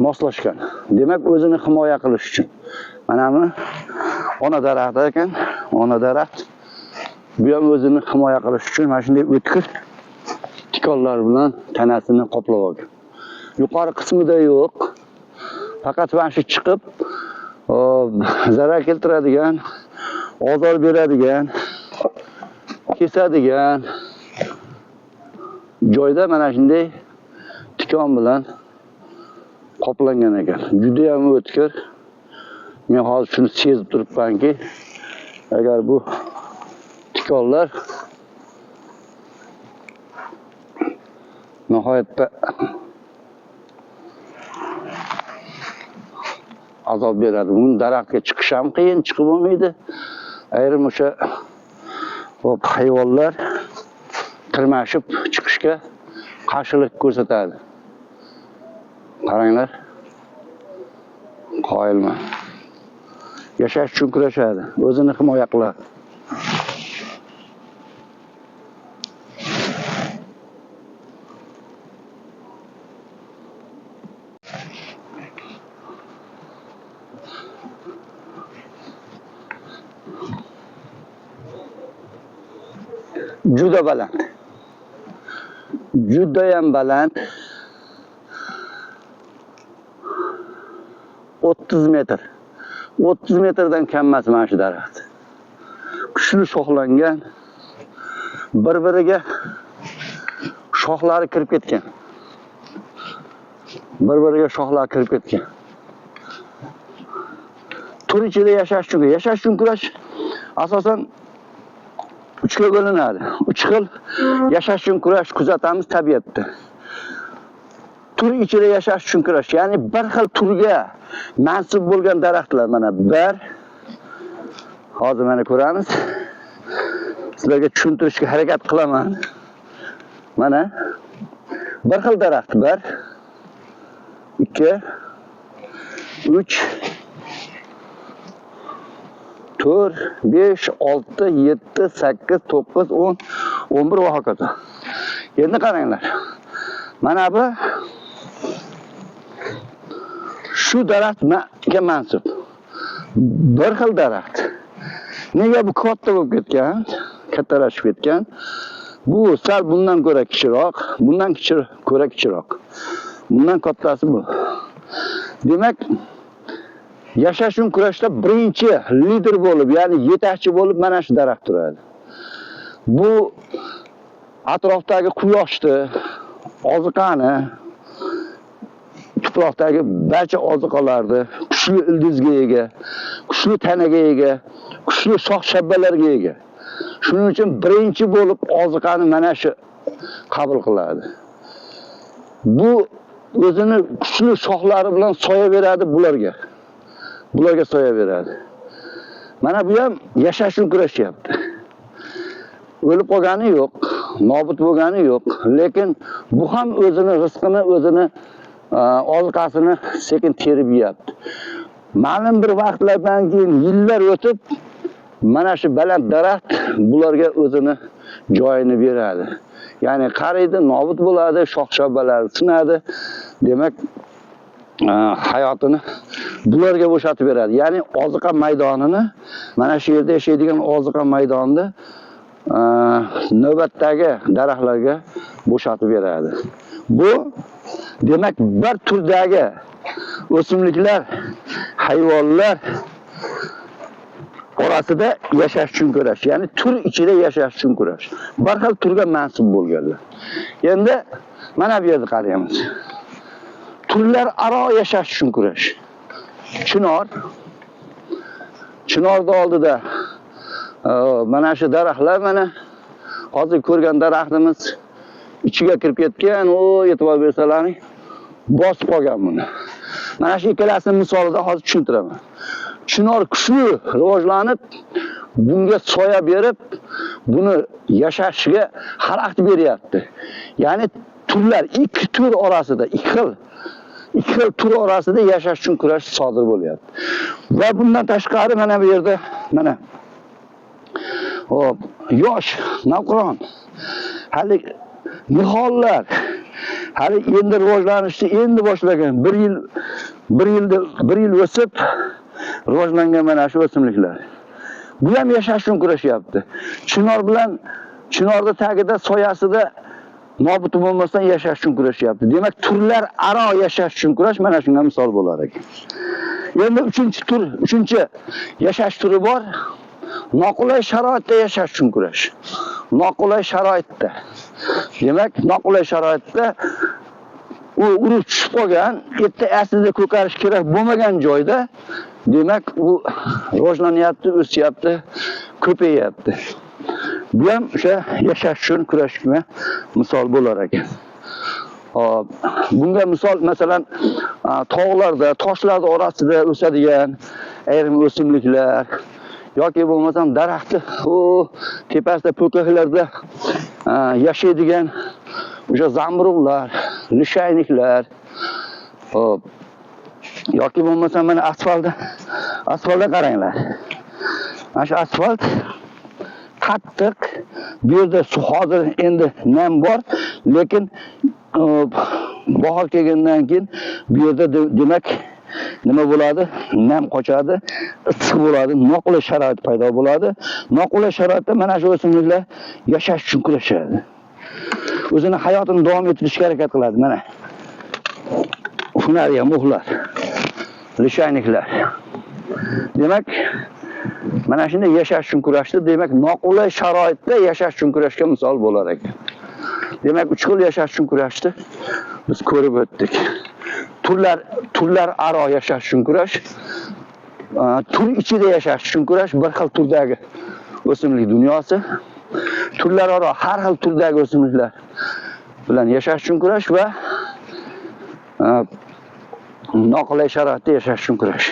moslashgan? Demak, o'zini himoya qilish uchun. Mana bu ona daraxti ekan, ona daraxt. Bu ham o'zini himoya qilish uchun mana shunday o'tkir tikonlar bilan tanasini qoplab olgan. Yuqori qismida yo'q. Faqat mana shu chiqib zarar keltiradigan, ozor beradigan, kesadigan joyda mana shunday tikon bilan qoplangan ekan. Juda ham o'tkir. Men hozir shuni sezib turibmanki, agar bu tikonlar nihoyatda azob beradi. Buni daraxtga chiqish ham qiyin, chiqib bo'lmaydi. Ayrim o'sha hayvonlar tirmashib chiqishga qarshilik ko'rsatadi. Qaranglar. Qoyilman. Yashash uchun kurashadi, o'zini himoya qiladi. Juda baland. Judayam baland. 30 metr. 30 metrdan kam emas mana shu daraxt. Kuchli shoxlangan. Bir-biriga shoxlari kirib ketgan. Bir-biriga shoxlari kirib ketgan. Tur ichida yashash uchun kurash asosan 3 ga bo'linadi. 3 xil yashash uchun kurash kuzatamiz tabiatda. Tur ichida yashash uchun kurash, ya'ni bir xil turga mansub bo'lgan daraxtlar mana bir. Hozir mana ko'ramiz. Sizlarga tushuntirishga harakat qilaman. Mana bir xil daraxt 1 2 3 4 5 6 7 8 9 10 11 va hokazo. Endi qaranglar. Mana bu shu daraxtga mansub. Bir xil daraxt. Nega bu katta bo'lib ketgan? Kattalashib ketgan. Bu sal bundan ko'ra kichikroq, bundan ko'ra kichikroq. Bundan kattasi bu. Demak, yashash uchun kurashda birinchi lider bo'lib, ya'ni yetakchi bo'lib mana shu daraxt turadi. Bu atrofdagi quyoshni, oziqani, tuproqdagi barcha oziqalarni kuchli ildizga ega, kuchli tanaga ega, kuchli shox-shabbalarga ega. Shuning uchun birinchi bo'lib oziqani mana shu qabul qiladi. Bu o'zini kuchli shoxlari bilan soya beradi bularga. Bularga soya beradi. Mana bu ham yashash uchun kurashyapti. O'lib qolgani yo'q, nobud bo'lgani yo'q, lekin bu ham o'zini rizqini, o'zini oziqasini sekin terib yeyapti. Ma'lum bir vaqtlardan keyin yillar o'tib mana shu baland daraxt bularga o'zini joyini beradi. Ya'ni qariydi, nobud bo'ladi, shox-shabbalar sinadi. Demak, hayotini bularga bo'shatib beradi. Ya'ni oziqa maydonini, mana shu yerda yashaydigan oziqa maydonini navbatdagi daraxtlarga bo'shatib beradi. Bu demak bir turdagi o'simliklar, hayvonlar orasida yashash uchun kurash, ya'ni tur ichida yashash uchun kurash. Bir xil turga mansub bo'lganlar. Endi mana bu yerda qaraymiz. Turlar aro yashash uchun kurash. Chinorning oldida mana shu daraxtlar, mana hozir ko'rgan daraxtimiz ichiga kirib ketgan, e'tibor bersalaring, bosib qolgan buni. Mana shu ikkalasining misolida hozir tushuntiraman. Chinor kuchli rivojlanib, bunga soya berib, buni yashashiga xalaqit beryapti. Ya'ni turlar ikki tur orasida ikki xil tur orasida yashash uchun kurash sodir bo'lyapti. Va bundan tashqari mana bu yerda mana hop yosh navqiron hali nihollar hali endi rivojlanishni endi boshlagan bir yil o'sib rivojlangan mana shu o'simliklar. Bu ham yashash uchun kurashyapti. Chinorning tagida soyasida nobud bo'lmasdan yashash uchun kurashyapti. Demak, turlar aro yashash uchun kurash mana shunga misol bo'lar ekan. Endi uchinchi yashash turi bor. Noqulay sharoitda yashash uchun kurash. Noqulay sharoitda. Demak, noqulay sharoitda u urib tushib qolgan, erta aslida ko'karish kerak bo'lmagan joyda, demak, u rivojlanyapti, o'syapti, ko'payyapti. Bu ham o'sha yashash uchun kurashga misol bo'lar ekan. Bunga misol masalan tog'larda, toshlar orasida o'sadigan ayrim o'simliklar yoki bo'lmasam daraxtni tepasida po'kaklarda yashaydigan o'sha zamburug'lar, lishayniklar, yoki bo'lmasam mana asfaltga qaranglar. Mana shu asfalt qattiq, bu yerda hozir endi nam bor, lekin bahor kelgandan keyin bu yerda demak nima bo'ladi? Nam qochadi, issiq bo'ladi, noqulay sharoit paydo bo'ladi. Noqulay sharoitda mana shu o'simliklar yashash uchun kurashadi. O'zini hayotini davom ettirishga harakat qiladi. Mana hunariya muhlar, lishayniklar. Demak, mana shunday yashash uchun kurashdi. Demak, noqulay sharoitda yashash uchun kurashga misol bo'lar ekan. Demak, 3 xil yashash uchun kurashdi. Biz ko'rib o'tdik. Turlar aro yashash uchun kurash, tur ichida yashash uchun kurash, bir xil turdagi o'simlik dunyosi. Turlar aro har xil turdagi o'simliklar bilan yashash uchun kurash va noqulay sharoitda yashash uchun kurash.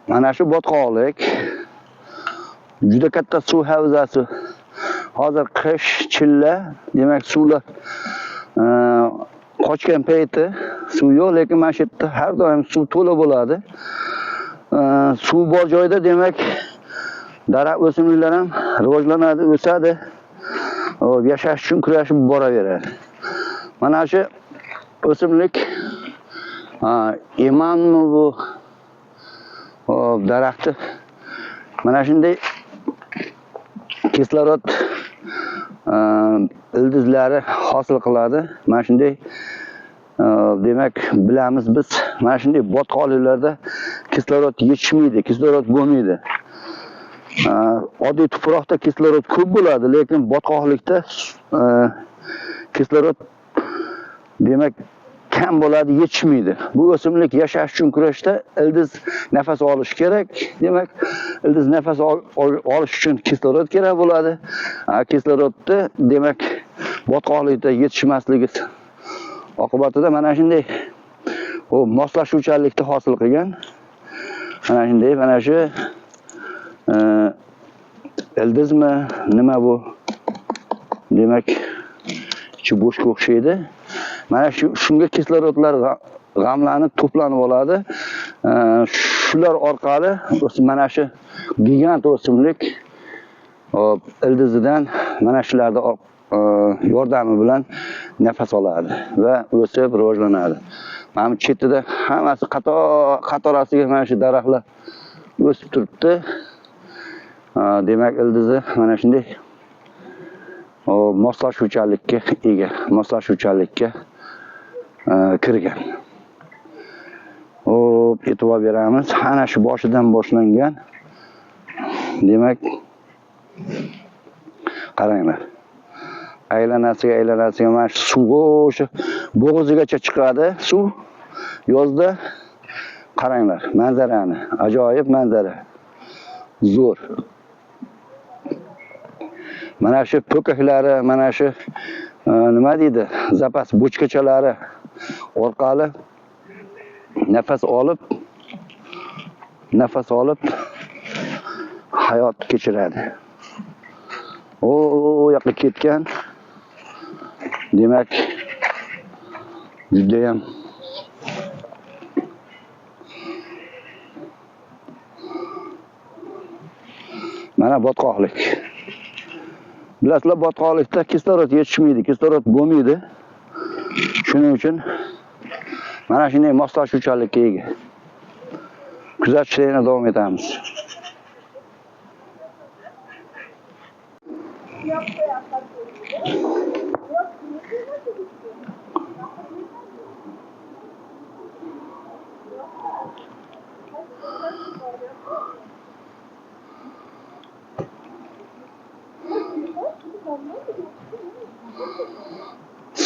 Mana shu botqoqlik juda katta suv havzasi. Hozir qish, chilla, demak suvlar qochgan payti suv yo'q, lekin mana shu yerda har doim suv to'la bo'ladi. Suv bor joyda demak daraxt o'simliklar ham rivojlanadi, o'sadi. Yashash uchun kurashib boraveradi. Mana shu o'simlik emanmi bu daraxti. Mana shunday kislorod ildizlari hosil qiladi. Mana shunday demak bilamiz biz, mana shunday botqoqliklarda kislorod yetishmaydi, kislorod bo'lmaydi. Oddiy tuproqda kislorod ko'p bo'ladi, lekin botqoqlikda kislorod demak kam bo'ladi, yetishmaydi. Bu o'simlik yashash uchun kurashda ildiz nafas olish kerak. Demak, ildiz nafas olish uchun kislorod kerak bo'ladi. Kislorodni demak botqoqlikda yetishmasligi oqibatida mana shunday moslashuvchanlikni hosil qilgan. Mana shunday, mana shu ildizmi, nima bu? Demak, ichi bo'shga o'xshaydi. Mana shunga kislorodlar g'amlanib, to'planib oladi. Shular orqali mana shu gigant o'simlik ildizidan mana shularda yordami bilan nafas oladi va o'sib rivojlanadi. Mana chetida hammasi qatorasiga mana shu daraxtlar o'sib turibdi. Demak, ildizi mana shunday moslashuvchanlikka ega, moslashuvchanlikka kirgan. E'tibor beramiz. Ana shu boshidan boshlangan. Demak, qaranglar. Aylanasiga mana shu suv o'sha bo'g'zigacha chiqadi suv. Yozda qaranglar, manzarani, ajoyib manzara. Zo'r. Mana shu po'kaklari, mana shu nima deydi, zapas bochkachalari orqali nafas olib hayot kechiradi. O yoqqa ketgan. Demak, juda ham mana botqoqlik. Bilasizlar, botqoqlikda kislorod yetishmaydi, kislorod bo'lmaydi. Shuning uchun mana shunday moslashuvchanlikka ega. Kuzatishda davom etamiz.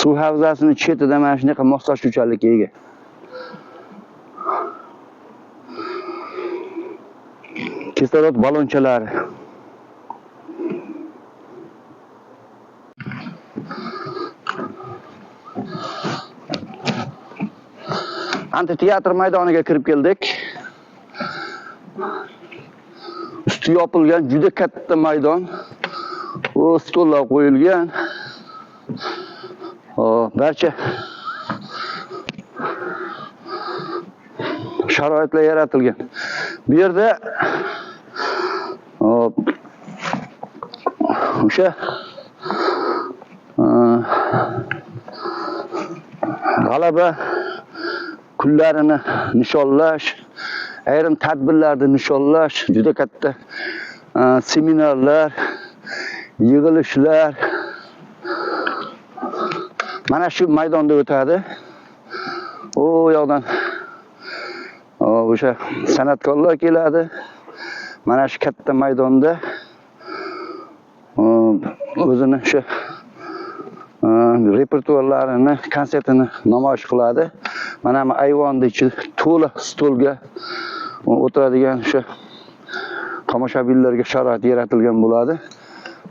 Suv havzasini chetida mana shunaqa moslashuvchanlikka ega. Kislorod balonchalari. Amfiteatr maydoniga kirib keldik. Usti yopilgan juda katta maydon. Stollar qo'yilgan. Barcha sharoitlar yaratilgan. Bu yerda o'sha g'alaba kunlarini nishonlash, ayrim tadbirlarni nishonlash, juda katta seminarlar, yig'ilishlar mana shu maydonda o'tadi. O yoqdan o'sha san'atkorlar keladi. Mana shu katta maydonda o'zini shu repertuarlarini, konsertini namoyish qiladi. Mana bu ayvonda ichi to'la stolga o'tiradigan shu tomoshabinlarga sharoit yaratilgan bo'ladi.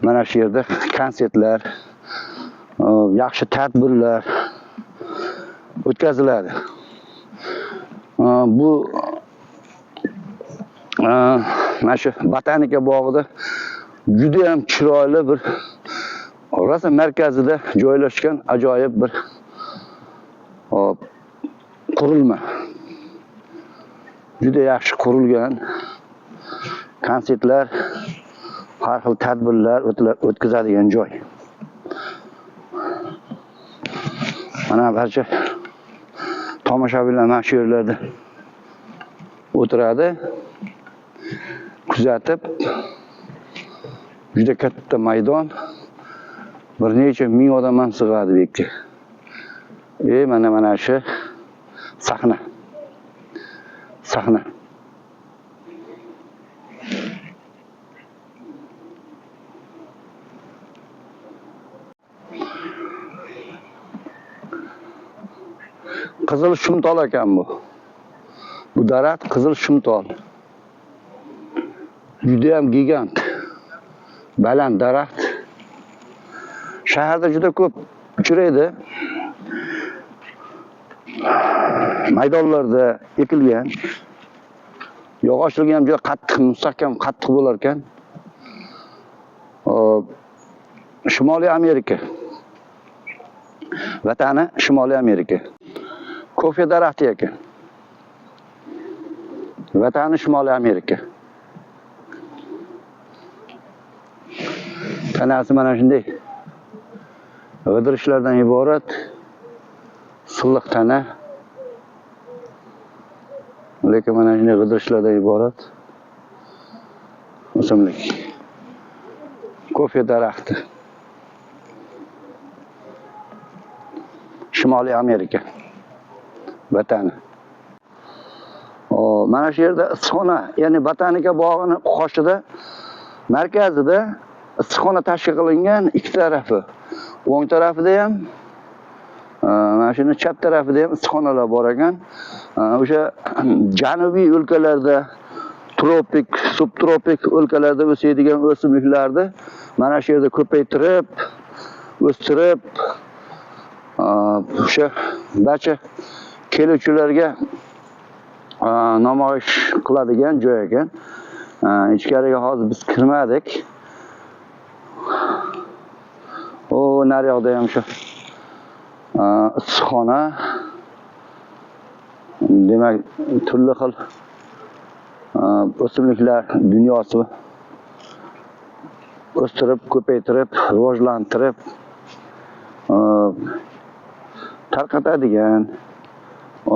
Mana shu yerda konsertlar, yaxshi tadbirlar o'tkaziladi. Bu mana shu botanika bog'ida juda ham chiroyli bir rosa markazida joylashgan ajoyib bir qurilma. Juda yaxshi qurilgan konsertlar, har xil tadbirlar o'tkazadigan joy. Mana barcha tomoshabinlar mana shu yerlarda o'tiradi. Kuzatib, juda katta maydon. Bir necha ming odam ham sig'adi bu yerga. Mana shu sahna. Qizil shumtol ekan bu. Bu daraxt qizil shumtol. Juda ham gigant. Baland daraxt. Shaharda juda ko'p uchraydi. Maydonlarda ekilgan. Yog'ochligi ham juda qattiq, mustahkam, qattiq bo'lar ekan. Shimoliy Amerika. Vatani Shimoliy Amerika. Kofe daraxti ekan. Vatani Shimoliy Amerika. Tanasi mana shunday g'idirishlardan iborat silliq tana. Lekin mana shunday g'idirishlardan iborat o'simlik. Kofe daraxti. Shimoliy Amerika. Vatani. Mana shu yerda issiqxona, ya'ni botanika bog'ining qoshida, markazida issiqxona tashkil qilingan ikki tarafi. O'ng tarafida ham, mana shuni chap tarafida ham issiqxonalar bor ekan. O'sha janubiy o'lkalarda, tropik, subtropik o'lkalarda o'sadigan o'simliklarni mana shu yerda ko'paytirib, o'stirib, o'sha barcha keluvchilarga namoyish qiladigan joy ekan. Ichkariga hozir biz kirmadik. Nari yoqda ham shu issiqxona. Demak, turli xil o'simliklar dunyosi o'stirib, ko'paytirib, rivojlantirib tarqatadigan,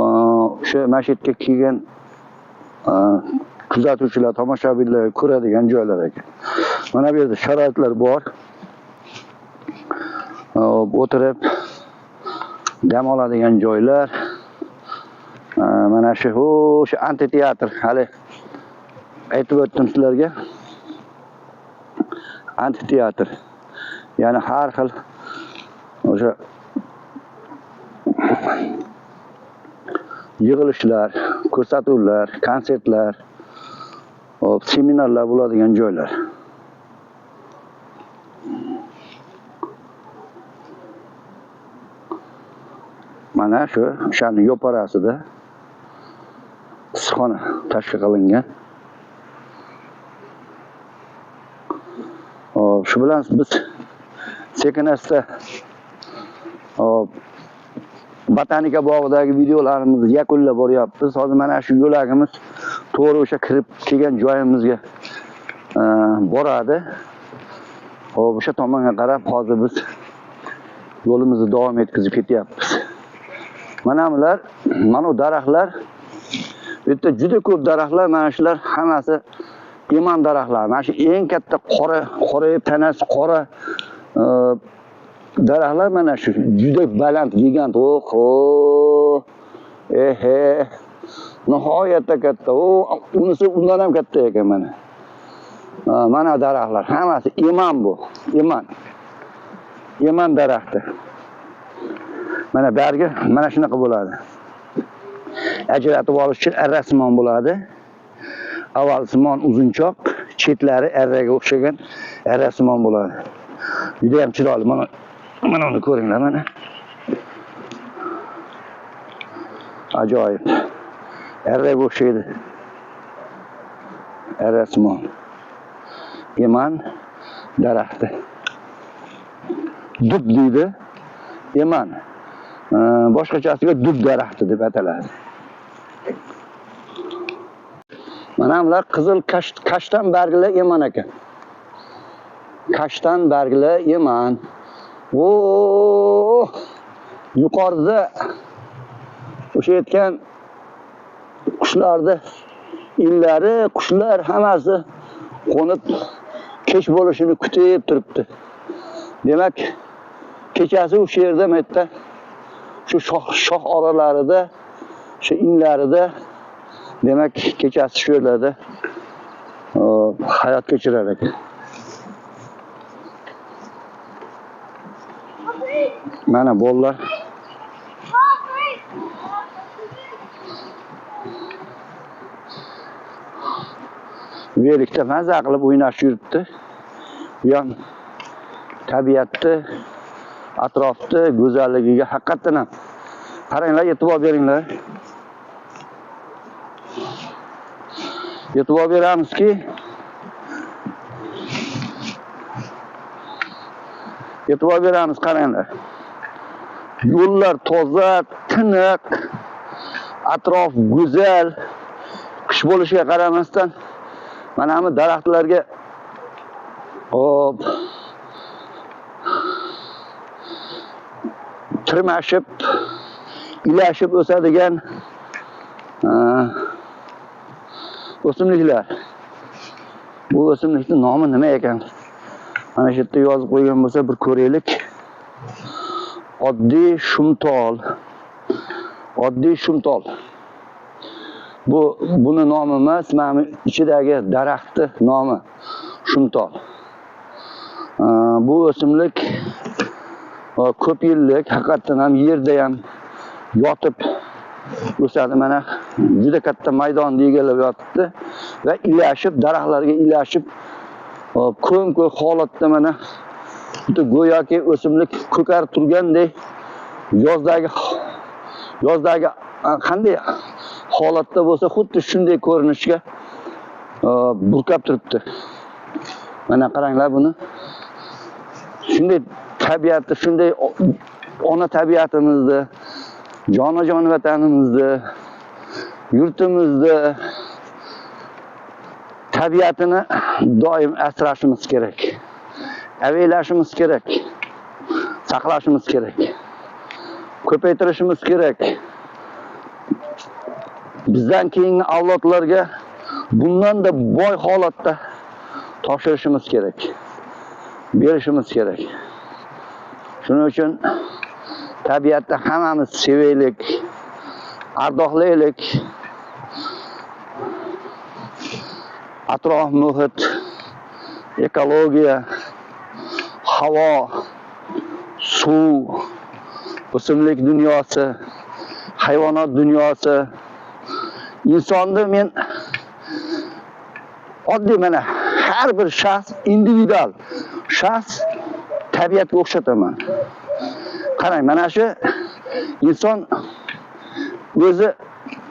o'sha masjidga kelgan kuzatuvchilar, tomoshabinlar ko'radigan joylar ekan. Mana bu yerda sharoitlar bor. O'tirib dam oladigan joylar. Mana shu o'sha amfiteatr, hali aytib o'tdim sizlarga. Amfiteatr. Ya'ni har xil o'sha yig'ilishlar, ko'rsatuvlar, konsertlar, seminarlar bo'ladigan joylar. Mana shu o'shaning yo'parasida issiqxona tashkil qilingan. Shu bilan biz sekin-asta botanika bog'idagi videolarimizni yakunlab boryapmiz. Hozir mana shu yo'lagimiz to'g'ri o'sha kirib kelgan joyimizga boradi. O'sha tomonga qarab hozir biz yo'limizni davom etkazib ketyapmiz. Mana bular, mana daraxtlar. Bu yerda juda ko'p daraxtlar, mana shular hammasi eman daraxtlari. Mana shu eng katta qorayib tanasi qora daraxtlar mana shu juda baland, gigant. Nihoyatda katta. Unisi undan ham katta ekan mana. Mana daraxtlar hammasi eman bu. Eman daraxti. Mana bergi mana shunaqa bo'ladi. Ajratib olish uchun arrasimon bo'ladi. Avvalsimon uzunchoq, chetlari arraga o'xshagan arrasimon bo'ladi. Juda ham chiroyli. Mana uni ko'ringlar mana. Ajoyib. Arraga o'xshaydi. Arrasimon. Eman daraxti. Dub deydi. Eman. Boshqachasiga dub daraxti deb ataladi. Mana bular qizil kashtan bargli eman ekan. Kashtan bargli eman. yuqorida o'sha aytgan qushlarni inlari, qushlar hammasi qo'nib kech bo'lishini kutib turibdi. Demak, kechasi o'sha yerda maytda shu shox oralarida, shu inlarida demak kechasi shu yerlarda hayot kechirar ekan. Mana bolalar velikda maza qilib o'ynashib yuribdi. Bu ham tabiatni, atrofni go'zalligiga haqiqatan ham qaranglar, e'tibor beringlar. E'tibor beramizki, qaranglar. Yo'llar toza, tiniq, atrof go'zal. Qish bo'lishiga qaramasdan mana bu daraxtlarga tirmashib, ilashib o'sadigan o'simliklar. Bu o'simlikning nomi nima ekan? Mana shu yerda yozib qo'ygan bo'lsa bir ko'raylik. Oddiy shumtol. Oddiy shumtol. Buni nomi emas, mana ichidagi daraxtni nomi shumtol. Bu o'simlik ko'p yillik, haqiqatan ham yerda ham yotib o'sadi. Mana juda katta maydonni egallab yotibdi va ilashib, daraxtlarga ilashib, ko'm-ko'k holatda mana go'yoki o'simlik ko'karib turgandek yozdagi qanday holatda bo'lsa, xuddi shunday ko'rinishga burkab turibdi. Mana qaranglar buni. Shunday tabiatni, shunday ona tabiatimizni, jonajon vatanimizni, yurtimizni tabiatini doim asrashimiz kerak. Avaylashimiz kerak. Saqlashimiz kerak. Ko'paytirishimiz kerak. Bizdan keyingi avlodlarga bundan da boy holatda topshirishimiz kerak. Berishimiz kerak. Shuning uchun tabiatni hammamiz sevaylik, ardoqlaylik. Atrof muhit, ekologiya, havo, suv, o'simlik dunyosi, hayvonot dunyosi, insonni men oddiy mana har bir shaxs, individual shaxs tabiatga o'xshataman. Qarang, mana shu inson o'zi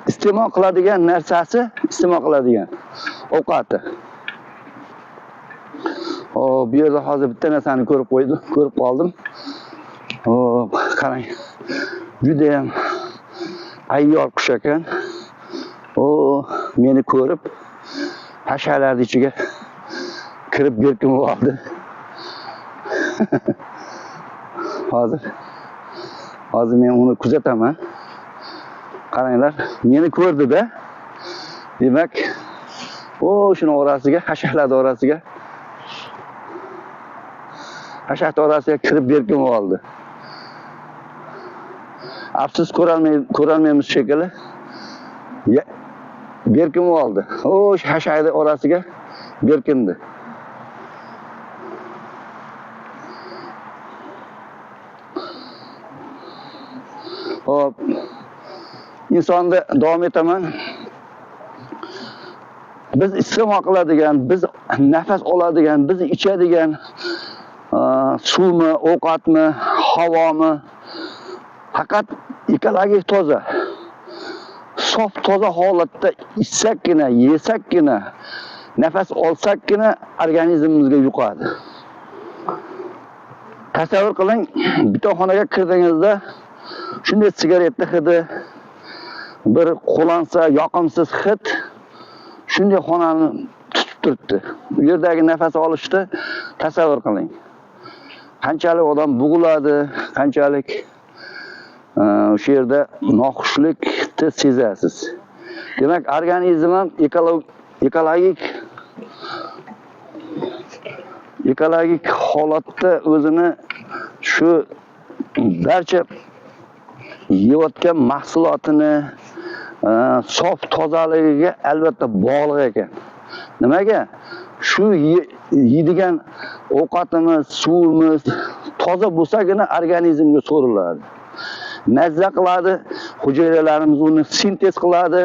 iste'mol qiladigan narsasi, iste'mol qiladigan ovqati. Bu yerda hozir bitta narsani ko'rib qoldim. Qarang, juda ham ayyor qush ekan. Meni ko'rib hasharlar ichiga kirib berkinib oldi. Hozir men uni kuzataman. Qaranglar, meni ko'rdi-da. Demak, shuni orasiga, hasharlar orasiga kirib berkinib oldi. Afsus, ko'rolmaymiz shekilli. Berkinib oldi. Shu hasharlar orasiga berkindi. insonni davom etaman. Biz iste'mol qiladigan, biz nafas oladigan, biz ichadigan suvmi, ovqatmi, havomi faqat ekologik toza, sof toza holatda ichsakkina, yesakkina, nafas olsakkina organizmimizga yuqadi. Tasavvur qiling, bitta xonaga kirdingizda shunday sigaretni hidi, bir qo'lansa yoqimsiz hid shunday xonani tutib turibdi. Bu yerdagi nafas olishni tasavvur qiling. Qanchalik odam bug'iladi, qanchalik o'sha yerda noxushlikni sezasiz. Demak, organizm ham ekologik holatda o'zini shu barcha yeyotgan mahsulotini sof tozaligiga albatta bog'liq ekan. Nimaga? Shu yeydigan ovqatimiz, suvimiz toza bo'lsagina organizmga so'riladi. Mazza qiladi, hujayralarimiz uni sintez qiladi,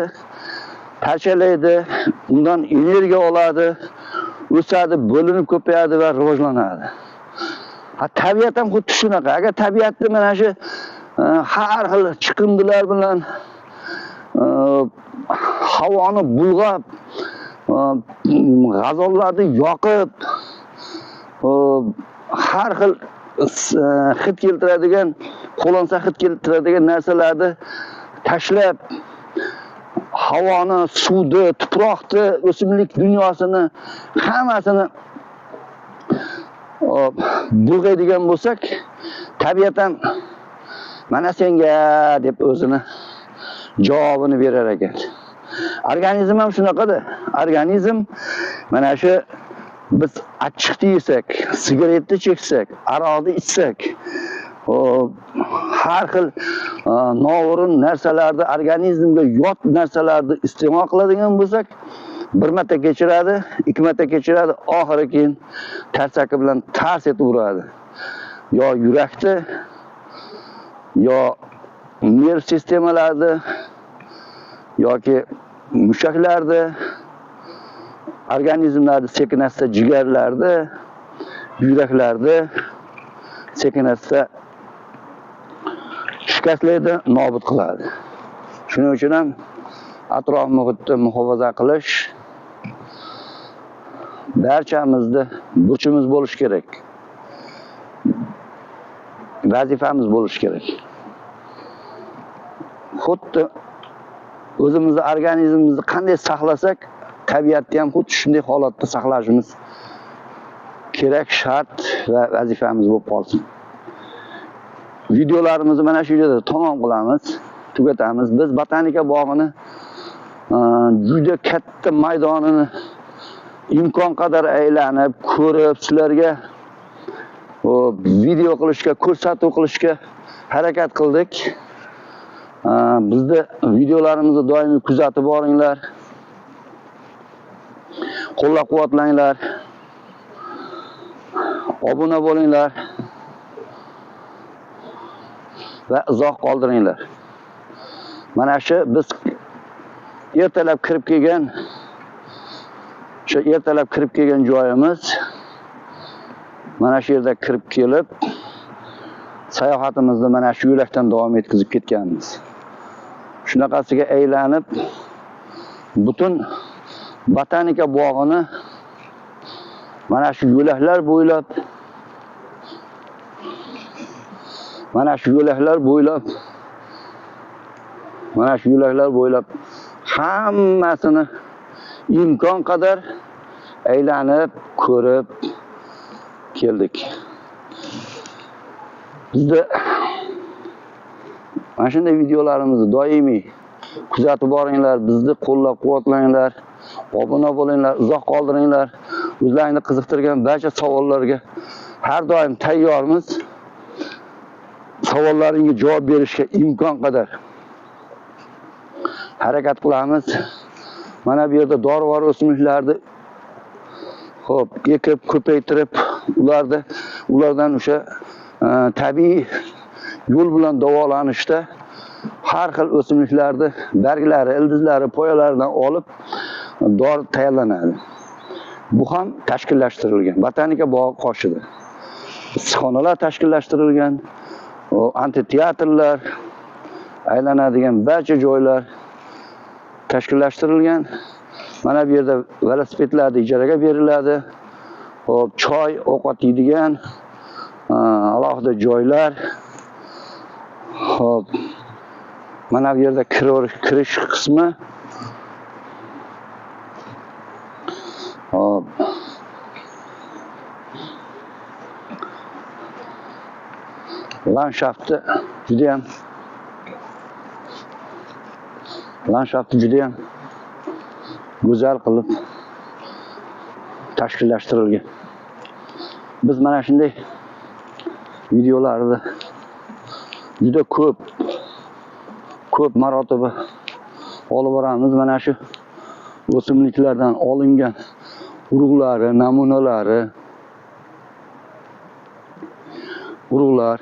parchalaydi, undan energiya oladi, o'sadi, bo'linib ko'payadi va rivojlanadi. Tabiat ham xuddi shunaqa. Agar tabiatni mana shu har xil chiqindilar bilan havoni bulg'ab, g'azollarni yoqib, har xil hid keltiradigan, qo'lansa hid keltiradigan narsalarni tashlab, havoni, suvni, tuproqni, o'simlik dunyosini hammasini bulg'aydigan bo'lsak, tabiat ham mana senga deb o'zini javobini berar ekan. Organizm ham shunaqada. Organizm mana shu biz achchiqni yesak, sigaretni cheksak, aroqni ichsak, har xil noo'rin narsalarni, organizmga yot narsalarni iste'mol qiladigan bo'lsak, bir marta kechiradi, ikki marta kechiradi, oxiri keyin tarsaki bilan tars etib uradi. Yo yurakni, yo nerv sistemalarni, yoki mushaklarni, organizmlarni sekin-asta jigarlarni, yuraklarni sekin-asta shikastlaydi, nobud qiladi. Shuning uchun ham atrof muhitni muhofaza qilish barchamizni burchimiz bo'lishi kerak. Vazifamiz bo'lishi kerak. Xuddi o'zimizni organizmimizni qanday saqlasak, tabiatni ham xuddi shunday holatda saqlashimiz kerak, shart va vazifamiz bo'lib qolsin. Videolarimizni mana shu yerda tamom qilamiz, tugatamiz. Biz botanika bog'ini juda katta maydonini imkon qadar aylanib, ko'rib, sizlarga video qilishga, ko'rsatuv qilishga harakat qildik. Bizni videolarimizni doimiy kuzatib boringlar. Qo'llab-quvvatlanglar. Obuna bo'linglar va izoh qoldiringlar. Mana shu biz ertalab kirib kelgan joyimiz. Mana shu yerda kirib kelib, sayohatimizni mana shu yo'lakdan davom etkizib ketganmiz. Shunaqasiga aylanib, butun botanika bog'ini mana shu yo'laklar bo'ylab hammasini imkon qadar aylanib, ko'rib keldik. Bizda mana shunday videolarimizni doimiy kuzatib boringlar, bizni qo'llab-quvvatlanglar, obuna bo'linglar, izoh qoldiringlar. O'zlaringni qiziqtirgan barcha savollarga har doim tayyormiz. Savollaringizga javob berishga imkon qadar harakat qilamiz. Mana bu yerda dorivor o'simliklarni ekib, ko'paytirib, ulardan o'sha tabiiy yo'l bilan davolanishda har xil o'simliklarni barglari, ildizlari, poyalaridan olib dori tayyorlanadi. Bu ham tashkillashtirilgan. Botanika bog'i qoshida issiqxonalar tashkillashtirilgan, amfiteatrlar, aylanadigan barcha joylar tashkillashtirilgan. Mana bu yerda velosipedlar ijaraga beriladi. Choy, ovqat yeydigan alohida joylar. Mana bu yerda kirish qismi. Landshafti juda ham landshafti juda ham go'zal qilib tashkillashtirilgan. Biz mana shunday videolarni juda ko'p marotaba olib boramiz. Mana shu o'simliklardan olingan urug'lari, namunalari, urug'lar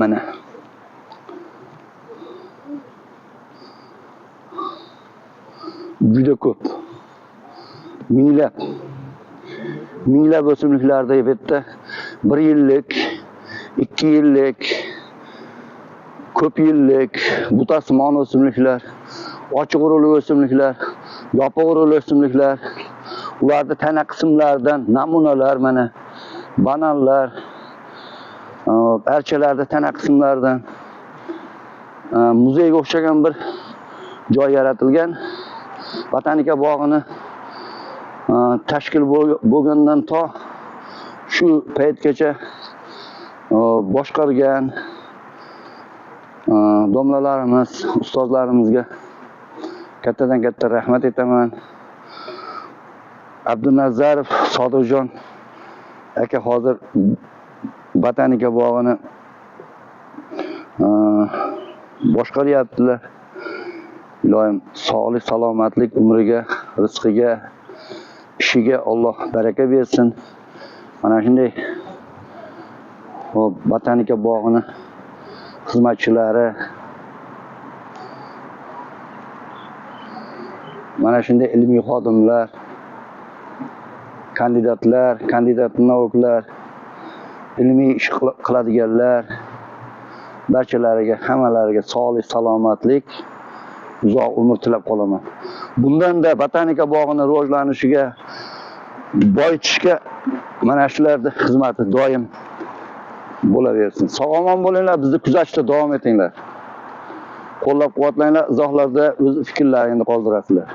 mana juda ko'p. Minglab o'simliklarda bu yerda 1 yillik, 2 yillik, ko'p yillik, butasimon o'simliklar, ochiq urug'li o'simliklar, yopiq urug'li o'simliklar, ularda tana qismlaridan namunalar mana, bananlar, archalarda tana qismlaridan muzeyga o'xshagan bir joy yaratilgan. Botanika bog'ini tashkil bo'lgandan to shu paytgacha boshqargan domlalarimiz, ustozlarimizga kattadan katta rahmat aytaman. Abdunazarov Sodiqjon aka hozir botanika bog'ini boshqaryaptilar. Iloyim sog'lik, salomatlik, umriga, rizqiga, ishiga Alloh baraka bersin. Mana shunday botanika bog'ini xizmatchilari, mana shunday ilmiy xodimlar, kandidatlar, kandidat-nauklar, ilmiy ish qiladiganlar barchalariga, hammalariga sog'lik, salomatlik, uzoq umr tilab qolaman. Bundan-da botanika bog'ini rivojlanishiga, boyitishga mana shularning xizmati doim bo'laversin. Sog'-omon bo'linglar, bizni kuzatishda davom etinglar. Qo'llab-quvvatlanglar, izohlarda o'z fikrlaringni qoldirasizlar.